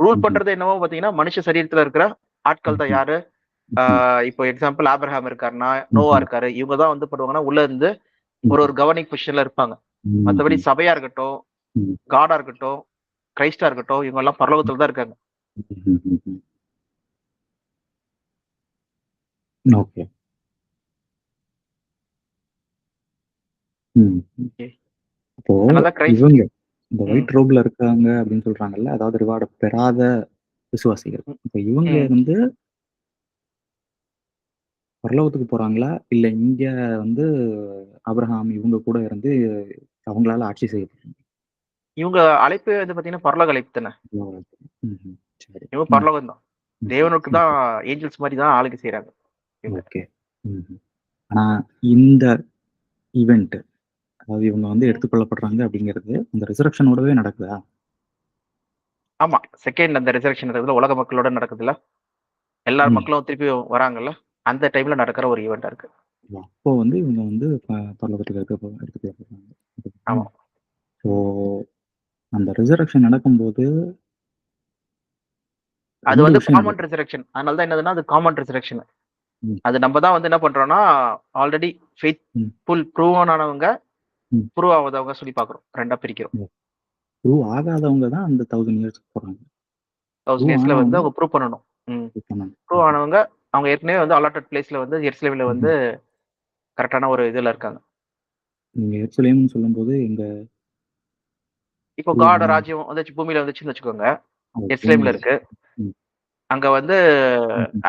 ரூல் பண்றது என்னவோ பாத்தீங்கன்னா மனுஷ சரீரத்துல இருக்கிற ஆட்கள் தான். யாரு? இப்போ எக்ஸாம்பிள் ஆப்ரஹாம் இருக்காருன்னா, நோவா இருக்காரு, இவங்க தான் வந்து பண்ணுவாங்கன்னா உள்ள இருந்து ஒரு கவர்னிங் பொசிஷன்ல இருப்பாங்க. மத்தபடி சபையா இருக்கட்டும், காடா இருக்கட்டும், கிரைஸ்டா இருக்கட்டும், இவங்க எல்லாம் பரலோகத்துல தான் இருக்காங்க. ஓகே. அப்போ இவங்க இந்த ஒயிட் ரோப்ல இருக்காங்க அப்படின்னு சொல்றாங்கல்ல, அதாவது ரிவார்டு பெறாத விசுவாசிகள். இப்ப இவங்க வந்து பரலோகத்துக்கு போறாங்களா? இல்ல இங்க வந்து ஆபிரகாம் இவங்க கூட இருந்து அவங்களால ஆட்சி செய்யப்படுறாங்க? இவங்க அழைப்பு வந்து பாத்தீங்கன்னா பரலோக அழைப்பு தானே. இவங்க பரலோகம் தான். தேவனுக்கு தான் ஏஞ்சல்ஸ் மாதிரி தான் ஆளுக்கு செய்யறாங்க. ஓகே. ஆனா இந்த ஈவென்ட், அதாவது இவங்க வந்து எடுத்துக்கொள்ளப்படுறாங்க அப்படிங்கிறது அந்த ரிசரக்ஷனோடவே நடக்குதா? ஆமா, செகண்ட் அந்த ரிசரக்ஷன் உலக மக்களோட நடக்குதுல்ல, எல்லா மக்களும் திருப்பி வராங்கல்ல, அந்த டைம்ல நடக்கிற ஒரு ஈவெண்டா இருக்கு. அப்போ வந்து இவங்க வந்து பரலோகத்துக்கு எடுத்துக்கொள்ளப்படுறாங்க. ஆமா. ஸோ அந்த ரிசரக்ஷன் நடக்கும்போது அது வந்து காமன் ரிசரக்ஷன். அதனால தான் என்னதுன்னா அது காமன் ரிசரக்ஷன். அது நம்ம தான் வந்து என்ன பண்றோம்னா ஆல்ரெடி ஃபெய்த்ஃபுல் ப்ரூவன் ஆனவங்க, ப்ரூவ் ஆகாதவங்க சொல்லி பாக்குறோம். ரெண்டா பிரிக்கிறோம். ப்ரூவ் ஆகாதவங்க தான் அந்த 1000 இயர்ஸ்க்கு போறாங்க. 1000 இயர்ஸ்ல வந்து அவங்க ப்ரூவ் பண்ணணும். ப்ரூவ் ஆனவங்க அவங்க ஏற்கனவே வந்து அலாட்டட் பிளேஸ்ல வந்து எருசலேம்ல வந்து கரெக்டான ஒரு இதுல இருக்காங்க. நீங்க எருசலேம்னு சொல்லும்போது எங்க? இப்போ காட் ராஜ்யம் வந்து பூமியில வந்துச்சுன்னு வச்சுக்கோங்க. எருசலேம்ல இருக்கு. அங்க வந்து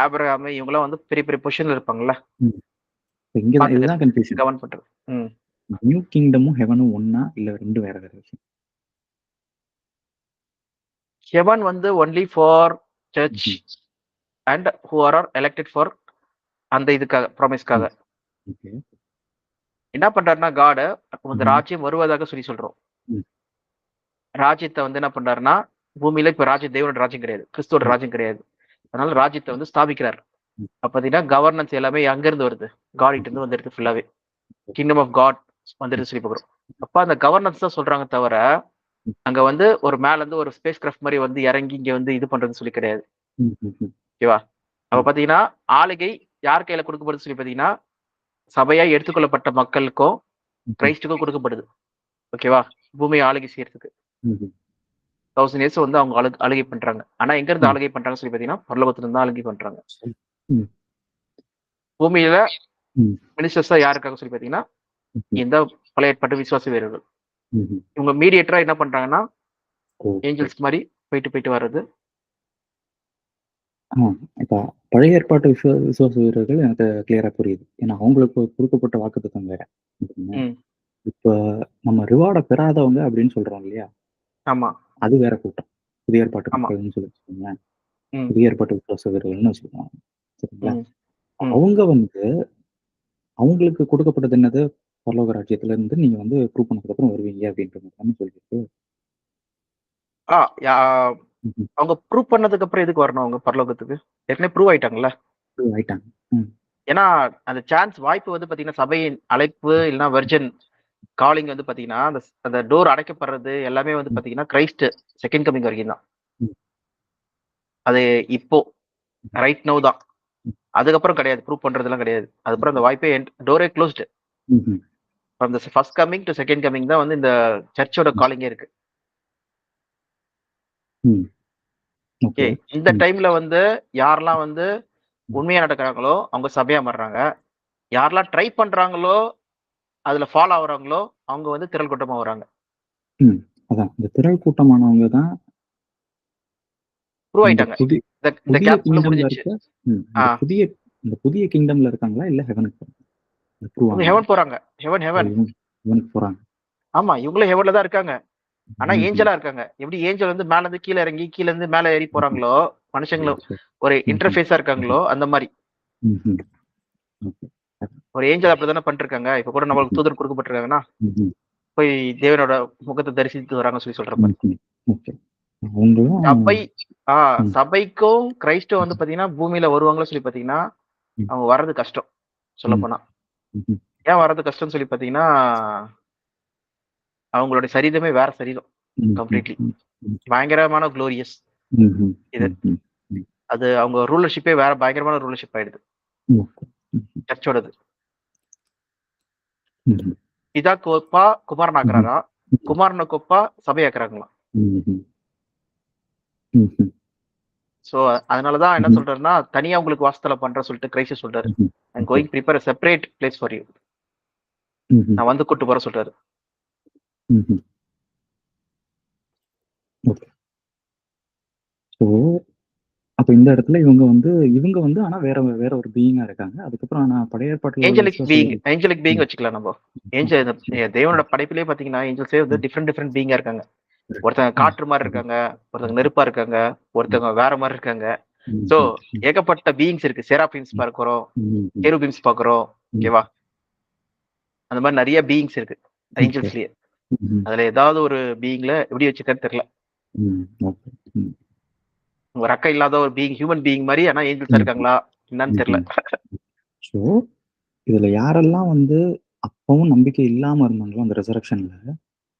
ஆபிரகாம் இவங்கலாம் வந்து பெரிய பெரிய பொசிஷன்ல இருப்பாங்கல்ல. இங்க தான் இதுதான் கன்ஃபியூஷன். கவர்ன் பண்றது. நியூ கிங்டமும் ஹெவனும் ஒண்ணா இல்ல ரெண்டு வேற வேற விஷயம்? ஹெவன் வந்து only for church and who are elected for அந்த இதுக்காக ப்ராமிஸ்க்காக. என்ன பண்றாருன்னா காட் அந்த ராஜ்யம் வருவதாக சொல்லி சொல்றோம். ராஜ்யத்தை வந்து என்ன பண்றாருன்னா பூமியில இப்ப ராஜ்யம் தேவனோட ராஜ்யம் கிடையாது, கிறிஸ்துவோட ராஜ்யம் கிடையாது. அதனால ராஜ்யத்தை வந்து ஸ்தாபிக்கிறார். அப்ப பாத்தீங்கன்னா கவர்னன்ஸ் எல்லாமே அங்க இருந்து வருது, காட் கிட்ட இருந்து வந்துருது. ஃபுல்லாவே கிங்டம் ஆஃப் காட் வந்துட்டு சொல்லி பாக்குறோம். அப்ப அந்த கவர்னன்ஸ் தான் சொல்றாங்க தவிர அங்க வந்து ஒரு மேல இருந்து ஒரு ஸ்பேஸ் கிராஃப்ட் மாதிரி வந்து இறங்கி இங்க வந்து இது பண்றதுன்னு சொல்லி கிடையாது. ஓகேவா? அப்ப பாத்தீங்கன்னா ஆளுகை யார் கையில கொடுக்கப்படுது சொல்லி பாத்தீங்கன்னா சபையா எடுத்துக்கொள்ளப்பட்ட மக்களுக்கும் கிரைஸ்டுக்கும் கொடுக்கப்படுது. ஓகேவா? பூமியை ஆளுகை செய்யறதுக்கு. 1000 இயர்ஸ் வந்து அவங்க ஆளுகை பண்றாங்க. ஆனா எங்க இருந்து ஆளுகை பண்றாங்கன்னு சொல்லி பார்த்தீங்கன்னா, பரலோகத்துல இருந்து ஆளுகை பண்றாங்க. ம். பூமியில ம். மினிஸ்டர்ஸா யார் இருக்காங்கன்னு சொல்லி பார்த்தீங்கன்னா, ம். இந்த பழைய ஏற்பாட்டு விசுவாச வீரர்கள். ம்ஹ்ம். இவங்க மீடியேட்டரா என்ன பண்றாங்கன்னா, ஓகே. ஏஞ்சல்ஸ் மாரி போயிட்டு வர்றது. இப்ப பழைய ஏற்பாட்டு விசுவாச வீரர்கள் எனக்கு கிளியரா புரியுது. ஏன்னா அவங்களுக்கு குடுக்கப்பட்ட வாக்குத்தத்தம் வேற. ம். இப்ப நம்ம ரிவார்ட பெறாதவங்க அப்படின்னு சொல்றோம் இல்லையா? ஆமா, அது வேற கூட்டம். புதிய ஏற்பாட்டு ஆமா. மக்கள்னு சொல்லி வச்சுக்கோங்களேன். ம். புதிய ஏற்பாட்டு விசுவாச வீரர்கள்னு வச்சுக்கோங்க. சரிங்களா? ம். ம். அவங்க வந்து அவங்களுக்கு கொடுக்கப்பட்டது என்னது? பரலோக ராஜ்யத்துல இருந்து நீங்க வந்து ப்ரூவ் பண்ணதுக்கு அப்புறம் வருவீங்க அப்படின்ற மாரி தானே சொல்லிருக்கு. ஆ யா ம்ஹ்ம். அவங்க ப்ரூவ் பண்ணதுக்கு அப்புறம் எதுக்கு வரணும் அவங்க பரலோகத்துக்கு? ஏற்கனவே ப்ரூவ் ஆயிட்டாங்கல்ல. ப்ரூவ் ஆயிட்டாங்க. ம். ஏன்னா, அந்த சான்ஸ் வாய்ப்பு வந்து பார்த்தீங்கன்னா, சபையின் அழைப்பு இல்லன்னா வெர்ஜன் காலிங் வந்து பார்த்தீங்கன்னா, அந்த டோர் அடைக்கப்படுறது எல்லாமே வந்து ம். பார்த்தீங்கன்னா, கிரைஸ்ட் செகண்ட் கமிங் வரைக்கும் தான். ம். அது இப்போ ரைட் நவ் தான். ம். அதுக்கப்புறம் கிடையாது. ப்ரூவ் பண்றதெல்லாம் கிடையாது. அதுக்கப்புறம் அந்த வாய்ப்பே டோரே closed. Hmm. From the first coming to second coming தான் வந்து இந்த சர்ச்சோட ம். காலிங்கே இருக்கு. ம். ஓகே. ஓகே. இந்த ம். டைம்ல வந்து யாரெல்லாம் வந்து உண்மையா நடக்குறாங்களோ, அவங்க சபையா மாறுறாங்க. யாரெல்லாம் ட்ரை பண்றாங்களோ, அதுல ஃபாலோ ஆகுறாங்களோ, அவங்க வந்து திரள் கூட்டமா வராங்க. ம். அதான். இந்த திரள் கூட்டமானவங்க தான் ப்ரூவ் இந்த ஆயிட்டாங்க. இந்த புதிய கேப்க்குள்ள கிங்டம்ல முடிஞ்சிருச்சு. இருக்க ஆ. இந்த புதிய கிங்டம்ல இருக்காங்களா? இல்ல ஹெவனுக்கு ப்ரூவ் இவங்க ஆனவங்க? ஹெவன் போறாங்க. ஹெவன் ஓ! ஹெவன். ஹெவனுக்கு போறாங்க. ஆமா. இவங்களும் ஹெவன்ல தான் இருக்காங்க. ஆனா ம்ஹ்ம். ஏஞ்சலா இருக்காங்க. எப்படி ஏஞ்சல் வந்து மேல இருந்து கீழ இறங்கி, கீழ இருந்து மேல ஏறி ம்ஹ்ம். போறாங்களோ, சரி, மனுஷங்களும் சரி. ஒரு ம்ஹ்ம். இன்டர்ஃபேஸா ம்ஹ்ம். இருக்காங்களோ, அந்த மாரி. ம்ஹ்ம். ஓகே. ஒரு ஏஞ்சல் அப்படித்தானே பண்ணிருக்காங்க. இப்ப கூட நம்மளுக்கு ம்ஹ்ம். தூதர் குடுக்கப்பட்டிருக்காங்கன்னா, ம்ஹ்ம். போய் தேவனோட முகத்த தரிசித்து வராங்கன்னு சொல்லி சொல்ற மாரி. ம்ஹ்ம். ஓகே. அவங்களும் சபை ஆ ம். சபைக்கும் கிறிஸ்துவும் வந்து பார்த்தீங்கன்னா, பூமியில வருவாங்கன்னு சொல்லி பார்த்தீங்கன்னா, ம். அவங்க வர்றது கஷ்டம். ம். சொல்லப்போனா. ம்ஹ்ம். ஏன் வர்றது கஷ்டம்னு சொல்லி பார்த்தீங்கன்னா, அவங்களுடைய சரீரமே வேற சரீரம். ம்ஹ்ம். கம்ப்ளீட்லி. ம். ம். பயங்கரமான குளோரியஸ் ம்ஹ்ம். இது. ம்ஹ்ம். ம். அது அவங்க ரூலர்ஷிப்பே வேற பயங்கரமான ரூலர்ஷிப் ஆயிடுது. ஓகே. ம்ஹ்ம். சர்ச்சோடது. ம்ஹ்ம். பிதா கோப்பா குமாரன் ம்ஹ்ம். ஆக்குறாராம். ம். குமாரன கோப்பா சபையாக்குறாங்களாம். ம்ஹ்ம். ம்ஹ்ம். சோ, அதனால தான் என்ன ம்ஹ்ம். சொல்றாருன்னா, தனியா உங்களுக்கு வாசஸ்தல பண்றேன்னு சொல்லிட்டு கிறிஸ்து சொல்றாரு. ம்ஹ்ம். I am okay. Going prepare a separate place for you. ம்ஹ்ம். நான் வந்து கூட்டு போறேன் சொல்றாரு. ம்ஹ்ம். ஓகே. ஸோ, அப்ப இந்த இடத்துல இவங்க வந்து ஆனா வேற வேற ஒரு பீயிங்கா இருக்காங்க. அதுக்கப்புறம் ஆனா பழைய ஏற்பாட்டுல உள்ள விசுவாசிகள் ஏஞ்சலிக் பீயிங் ம். வச்சுக்கலாம் நம்ப. ம். ஏஞ்சல் சரி. தேவனோட ம். படைப்பிலேயே பார்த்தீங்கன்னா, ஏஞ்சல்ஸே வந்து ம். டிஃபரெண்ட் பீயிங்கா இருக்காங்க. கரெக்ட். ஒருத்தங்க ம். காற்று மாரி ம்ஹ்ம். இருக்காங்க. ஒருத்தங்க ம்ஹ்ம். நெருப்பா இருக்காங்க. ம். ஒருத்தவங்க வேற மாரி இருக்காங்க. சோ, ம்ஹ்ம். ம். ஏகப்பட்ட பீயிங்ஸ் இருக்கு. செராஃபிம்ஸ் ம். பார்க்கிறோம். ம்ஹ்ம். கெரூபிம்ஸ் பார்க்கிறோம். ம். ஓகேவா? அந்த மாரி நெறைய பீயிங்ஸ் இருக்கு. ஓகே. ஏஞ்சல்ஸ்லயே. ம்ஹ்ம். அதுல ஏதாவது ஒரு பீயிங்ல எப்படி வச்சிருக்காருன்னு தெரியல. ம். ஓகே. ம். ஒரு ரெக்க இல்லாத ஒரு பீயிங், ஹியூமன் பீயிங் மாரி ஆனா ஏஞ்சல்ஸா ம்ஹ்ம். இருக்காங்களா? என்னன்னு தெரியல. ம்ஹ்ம். ஸோ, இதுல யாரெல்லாம் வந்து அப்பவும் நம்பிக்கை இல்லாம இருந்தாங்களோ அந்த ரெசரக்ஷன்ல,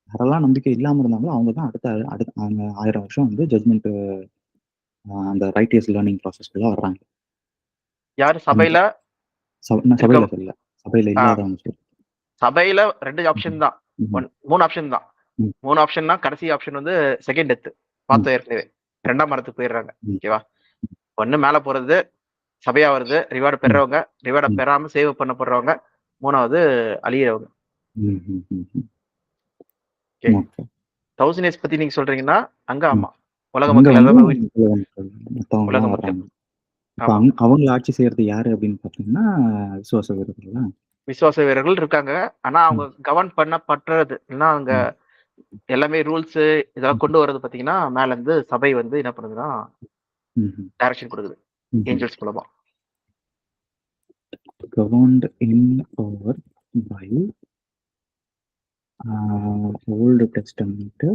யாரெல்லாம் நம்பிக்கை இல்லாம இருந்தாங்களோ, அவங்க தான் அடுத்த அவங்க 1000 வருஷம் வந்து ஜட்ஜ்மென்ட் அந்த ரைட்டியஸ் லேர்னிங் ப்ராசஸ்க்குள்ள வர்றாங்க. யாரு அந்த சபையில நான் இருக்க சபையில சொல்லல. சபையில ஆ இல்லாதவங்க சொல்றேன். சபையில 2 ம்ஹ்ம். ஆப்ஷன் தான். ம்ஹ்ம். 3 ஆப்ஷன் தான். ம். 3 ஆப்ஷன்னா கடைசி ஆப்ஷன் வந்து செகண்ட் டெத். ம். பார்த்தோம் ஏற்கனவே. 2ஆம் மரணத்துக்கு போயிடுறாங்க. ம். ஓகேவா? 1 மேல போறது, சபையா வருது, ரிவார்ட் ம். பெறவங்க, ரிவார்ட ம். பெறாம சேவ் பண்ணப்படுறவங்க, 3வது அழியிறவங்க. ம்ஹ்ஹ்ம். ஓகே. ஓகே. 1000 இயர்ஸ் பத்தி நீங்க சொல்றீங்கன்னா, அங்க ம். ஆமா. உலக அங்க மக்கள் வந்து எல்லாமே உயிர் உலக மக்கள் மத்தவங்கலாம் உலக மக்கள். வர்றாங்க. இப்ப ஆமா. அவங்கள ஆட்சி செய்றது யாரு அப்படின்னு பார்த்தீங்கன்னா, விசுவாச வீரர்களா? விசுவாச வீரர்கள் இருக்காங்க. ஆனா அவங்க ம். கவர்ன் பண்ணப்படுறது இல்லன்னா அங்க ம். எல்லாமே ரூல்ஸ் இதெல்லாம் ம்ஹ்ம். கொண்டு வரது பார்த்தீங்கன்னா, மேல இருந்து சபை வந்து என்ன பண்ணுதுன்னா, ம்ஹ்ம். டைரக்ஷன் குடுக்குது. ம்ஹ்ம். ஏஞ்சல்ஸ் மூலமா. Governed in power by old testament.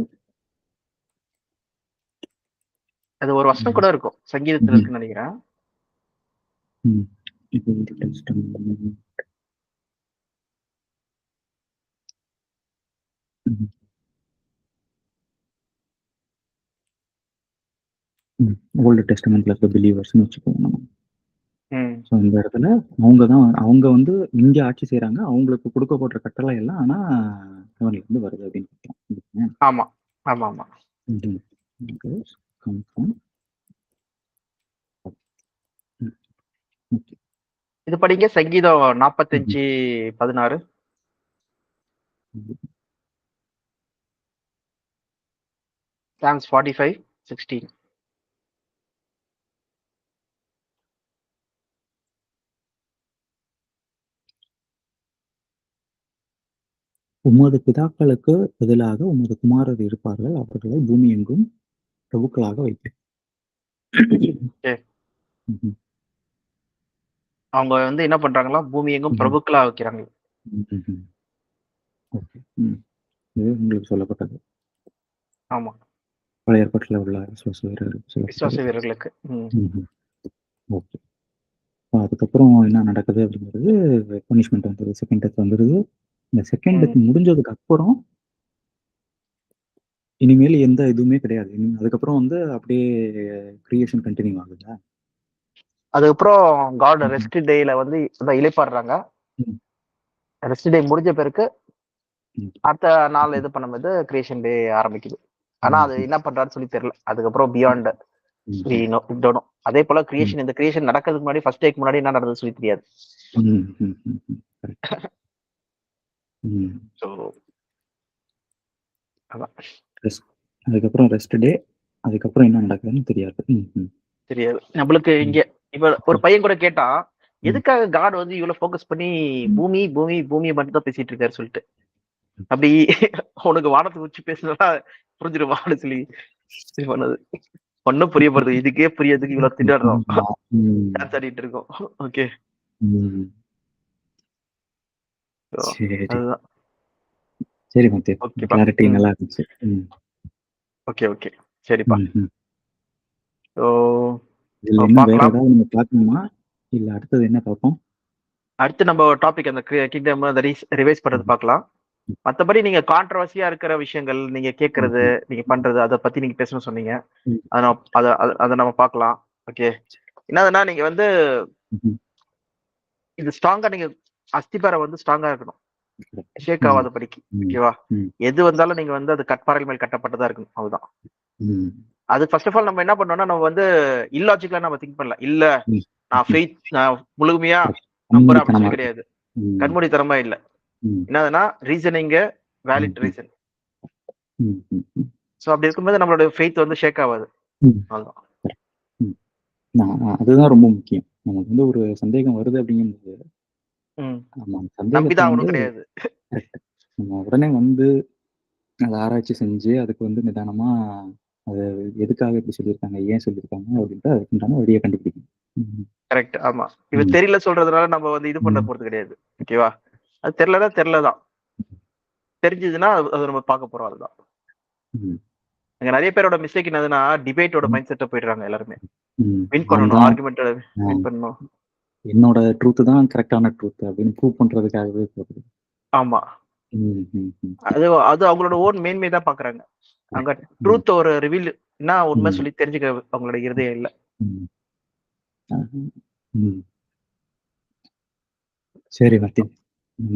அது ஒரு வசனம் ம். கூட இருக்கும். சங்கீதத்துல ம்ஹ்ம். இருக்குன்னு நெனைக்கிறேன். ம். Old testament. ம். ம். ஓல்டு டெஸ்டமென்ட்ல இருக்க பிலீவர்ஸ்ன்னு வச்சுக்குவோம் நம்ம. ம். ஸோ இந்த இடத்துல அவங்க வந்து இங்க ஆட்சி செய்றாங்க. அவங்களுக்கு குடுக்கப்படுற கட்டளை எல்லாம் ஆனா ஹெவன்ல இருந்து வருது அப்படின்னு பார்க்கலாம். ஆமா. ஆமாமா. ம்ஹ்ம். come from. Okay. இது படிங்க சங்கீதம் 45:16. Psalms 45:16. உமது பிதாக்களுக்கு பதிலாக உமது குமாரர் இருப்பார்கள், அவர்களை பூமி எங்கும் பிரபுக்களாக வைப்பேன். Okay. அவங்க வந்து என்ன பண்றாங்களா, பூமி எங்கும் பிரபுக்களா வைக்கிறாங்க. ஓகே. இது உங்களுக்கு சொல்லப்பட்டது. ஆமா, பழைய ஏற்பாட்டில் உள்ள விசுவாச வீரர்களுக்கு. ஓகே. அதுக்கப்புறம் என்ன நடக்குது அப்படிங்கிறது, பனிஷ்மெண்ட் வந்தது, செகண்ட் டெத் வந்துடுது. இந்த செகண்ட் டெத் முடிஞ்சதுக்கு அப்புறம் இனிமேல் எந்த இதுவுமே கிடையாது. அதுக்கப்புறம் வந்து அப்படியே கிரியேஷன் கண்டினியூ ஆகுதா? அதுக்கப்புறம் காட் ரெஸ்ட் டேல வந்து இளைப்பாடுறாங்க. ரெஸ்ட் டே முடிஞ்ச பிறகு அடுத்த நாள் இது பண்ணும்போது கிரியேஷன் டே ஆரம்பிக்குது. ஆனா அது என்ன பண்றாருன்னு சொல்லி தெரியல. அதுக்கப்புறம் பியாண்ட் அதே போல கிரியேஷன், இந்த கிரியேஷன் நடக்கிறதுக்கு முன்னாடி ஃபர்ஸ்ட் டேக்கு முன்னாடி என்ன நடந்தது சொல்லி தெரியாது. அதுக்கப்புறம் ரெஸ்ட் டே, அதுக்கப்புறம் என்ன நடக்குதுன்னு தெரியாது. தெரியாது நம்மளுக்கு. இங்க இப்ப ஒரு பையன் கூட கேட்டான், எதுக்காக காட் வந்து இவ்வளவு ஃபோக்கஸ் பண்ணி பூமி பூமி பூமியை மட்டும் தான் பேசிட்டு இருக்காரு சொல்லிட்டு. அப்படி உனக்கு வானத்தை வச்சு பேசுனா புரிஞ்சிருவான்னு சொல்லி இது பண்ணது ஒன்னும் புரிய போறது. இதுக்கே புரியறதுக்கு இவ்வளவு திண்டாடுறோம், டான்ஸ் ஆடிட்டு இருக்கோம். ஓகே, அதுதான். சரி மத்திய, கிளாரிட்டி நல்லா இருந்துச்சு. ஓகே ஓகே, சரிப்பா. இதுல இன்னும் வேற ஏதாவது நீங்க பார்க்கணுமா, இல்ல அடுத்தது என்ன பார்ப்போம்? அடுத்து நம்ம டாபிக் அந்த கிங்டம் ரிவைஸ் பண்றது பார்க்கலாம். மத்தபடி நீங்க கான்ட்ரவர்சியா இருக்கிற விஷயங்கள் நீங்க கேட்கறது, நீங்க பண்றது, அதை பத்தி நீங்க பேசணும்னு சொன்னீங்க. அதை நம்ம பார்க்கலாம். ஓகே, என்னதுன்னா நீங்க வந்து இது ஸ்ட்ராங்கா, நீங்க அஸ்திபாரம் வந்து ஸ்ட்ராங்கா இருக்கணும், ஷேக் ஆகாத படிக்கு. ஓகேவா? எது வந்தாலும் நீங்க வந்து அது கட்பாறைகள் மேல் கட்டப்பட்டதா இருக்கணும். அதுதான். அது ஃபர்ஸ்ட் ஆஃப் ஆல் நம்ம என்ன பண்ணோம்னா, நம்ம வந்து இல்லாஜிக்கலா நம்ம திங்க் பண்ணல. இல்ல நான் ஃபெய்த், நான் முழுமையா நம்புறேன் அப்படின்னு சொல்லி கிடையாது. கண்மூடித்தனமா இல்ல. என்னதுன்னா ரீசனிங், வேலிட் ரீசன். சோ அப்படி இருக்கும்போது நம்மளோட ஃபெய்த் வந்து ஷேக் ஆகாது. அதுதான் ரொம்ப முக்கியம். நமக்கு வந்து ஒரு சந்தேகம் வருது அப்படிங்கும்போது நம்பிதான் அவனும் கிடையாது. நம்ம உடனே வந்து அதை ஆராய்ச்சி செஞ்சு அதுக்கு வந்து நிதானமா அது எதுக்காக இப்படி சொல்லியிருக்காங்க, ஏன் சொல்லியிருக்காங்க அப்படின்ட்டு அதுக்குண்டான வழியை கண்டுபிடிக்கணும். கரெக்ட். ஆமா, இவ தெரியல சொல்றதுனால நம்ம வந்து இது பண்ண போறது கிடையாது. ஓகேவா? அது தெரியலன்னா தெரியலதான், தெரிஞ்சதுன்னா அது நம்ம பார்க்க போறோம். அதுதான். அங்க நிறைய பேரோட மிஸ்டேக் என்னதுன்னா, டிபேட்டோட மைண்ட் செட்டை போயிடுறாங்க. எல்லாருமே வின் பண்ணணும், ஆர்குமெண்ட் வின் பண்ணணும், என்னோட ட்ரூத் தான் கரெக்டான ட்ரூத் அப்படின்னு ப்ரூவ் பண்றதுக்காகவே போகுது. ஆமா, அது அவங்களோட ஓன் மேன்மை தான் பாக்குறாங்க. அங்க ட்ரூத் ஒரு ரிவீல் என்ன உண்மை சொல்லி தெரிஞ்சுக்க அவங்களோட இருதயம் இல்ல. சரி வாத்தி,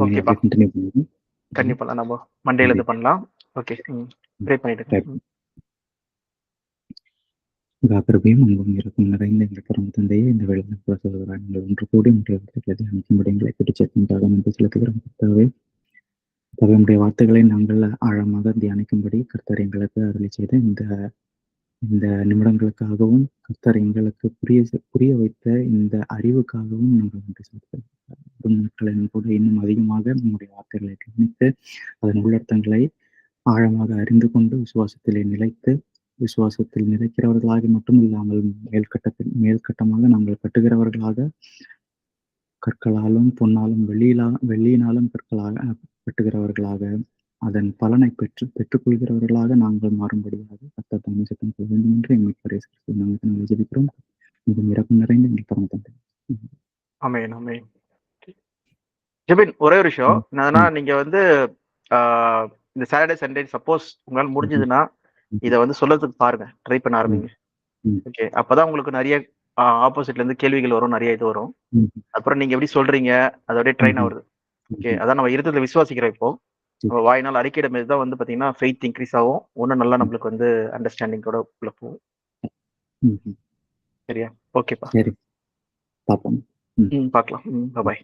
ஓகேப்பா, கண்டிப்பா நம்ம மண்டேல இது பண்ணலாம். ஓகே, ப்ரே பண்ணிட்டு கிருபையும் அன்பும் இருக்கும் நிறைந்த எங்கள் பரம தந்தையே, இந்த வேளையில் சொல்கிறார், நீங்கள் ஒன்று கூடி முடிவுகளை பிடிச்சிருக்கின்றாக நன்றி செலுத்துகிறோம். நம்முடைய வார்த்தைகளை நாங்கள் ஆழமாக தியானிக்கும்படி கர்த்தர் எங்களுக்கு அருளி செய்த இந்த நிமிடங்களுக்காகவும், கர்த்தர் எங்களுக்கு புரிய வைத்த இந்த அறிவுக்காகவும் நாங்கள் நன்றி செலுத்துகிறோம். நாட்களின் கூட இன்னும் அதிகமாக நம்முடைய வார்த்தைகளை கவனித்து அதன் உள்ளர்த்தங்களை ஆழமாக அறிந்து கொண்டு விசுவாசத்திலே நிலைத்து, விசுவாசத்தில் நிலைக்கிறவர்களாக மட்டும் இல்லாமல் மேல்கட்டமாக நாங்கள் கட்டுகிறவர்களாக, கற்களாலும் பொன்னாலும் வெள்ளியினாலும் கட்டுகிறவர்களாக, அதன் பலனை பெற்றுக்கொள்கிறவர்களாக நாங்கள் மாறும்படியாக கர்த்தர் தாமே சித்தம் கொள்ள வேண்டும் என்று எங்கள் நாங்கள் ஜெபிக்கிறோம். மிகவும் இரக்கம் நிறைந்த எங்கள் பரம தந்தை. ஆமென், ஆமென். ஜெபின், ஒரே ஒரு விஷயம் என்னன்னா, நீங்க வந்து இந்த சாட்டர்டே சண்டே சப்போஸ் உங்களால முடிஞ்சதுன்னா இதை வந்து சொல்றதுக்கு பாருங்க, ட்ரை பண்ண ஆரம்பிங்க. ஓகே, அப்பதான் உங்களுக்கு நிறைய ஆப்போசிட்ல இருந்து கேள்விகள் வரும், நிறைய இது வரும். அப்புறம் நீங்க எப்படி சொல்றீங்க அது அப்படியே ட்ரெயின் ஆகுது. ஓகே, அதான் நம்ம இருந்ததுல விசுவாசிக்கிறோம். இப்போ நம்ம வாய்நாள் அறிக்கையிட மாரி தான் வந்து பார்த்தீங்கன்னா, ஃபெய்த் இன்க்ரீஸ் ஆகும். இன்னும் நல்லா நம்மளுக்கு வந்து அண்டர்ஸ்டாண்டிங்கோட உள்ள போகும். ம்ஹ்ம். சரியா? ஓகேப்பா. சரி. பார்ப்போம். ம். பார்க்கலாம். பாய்.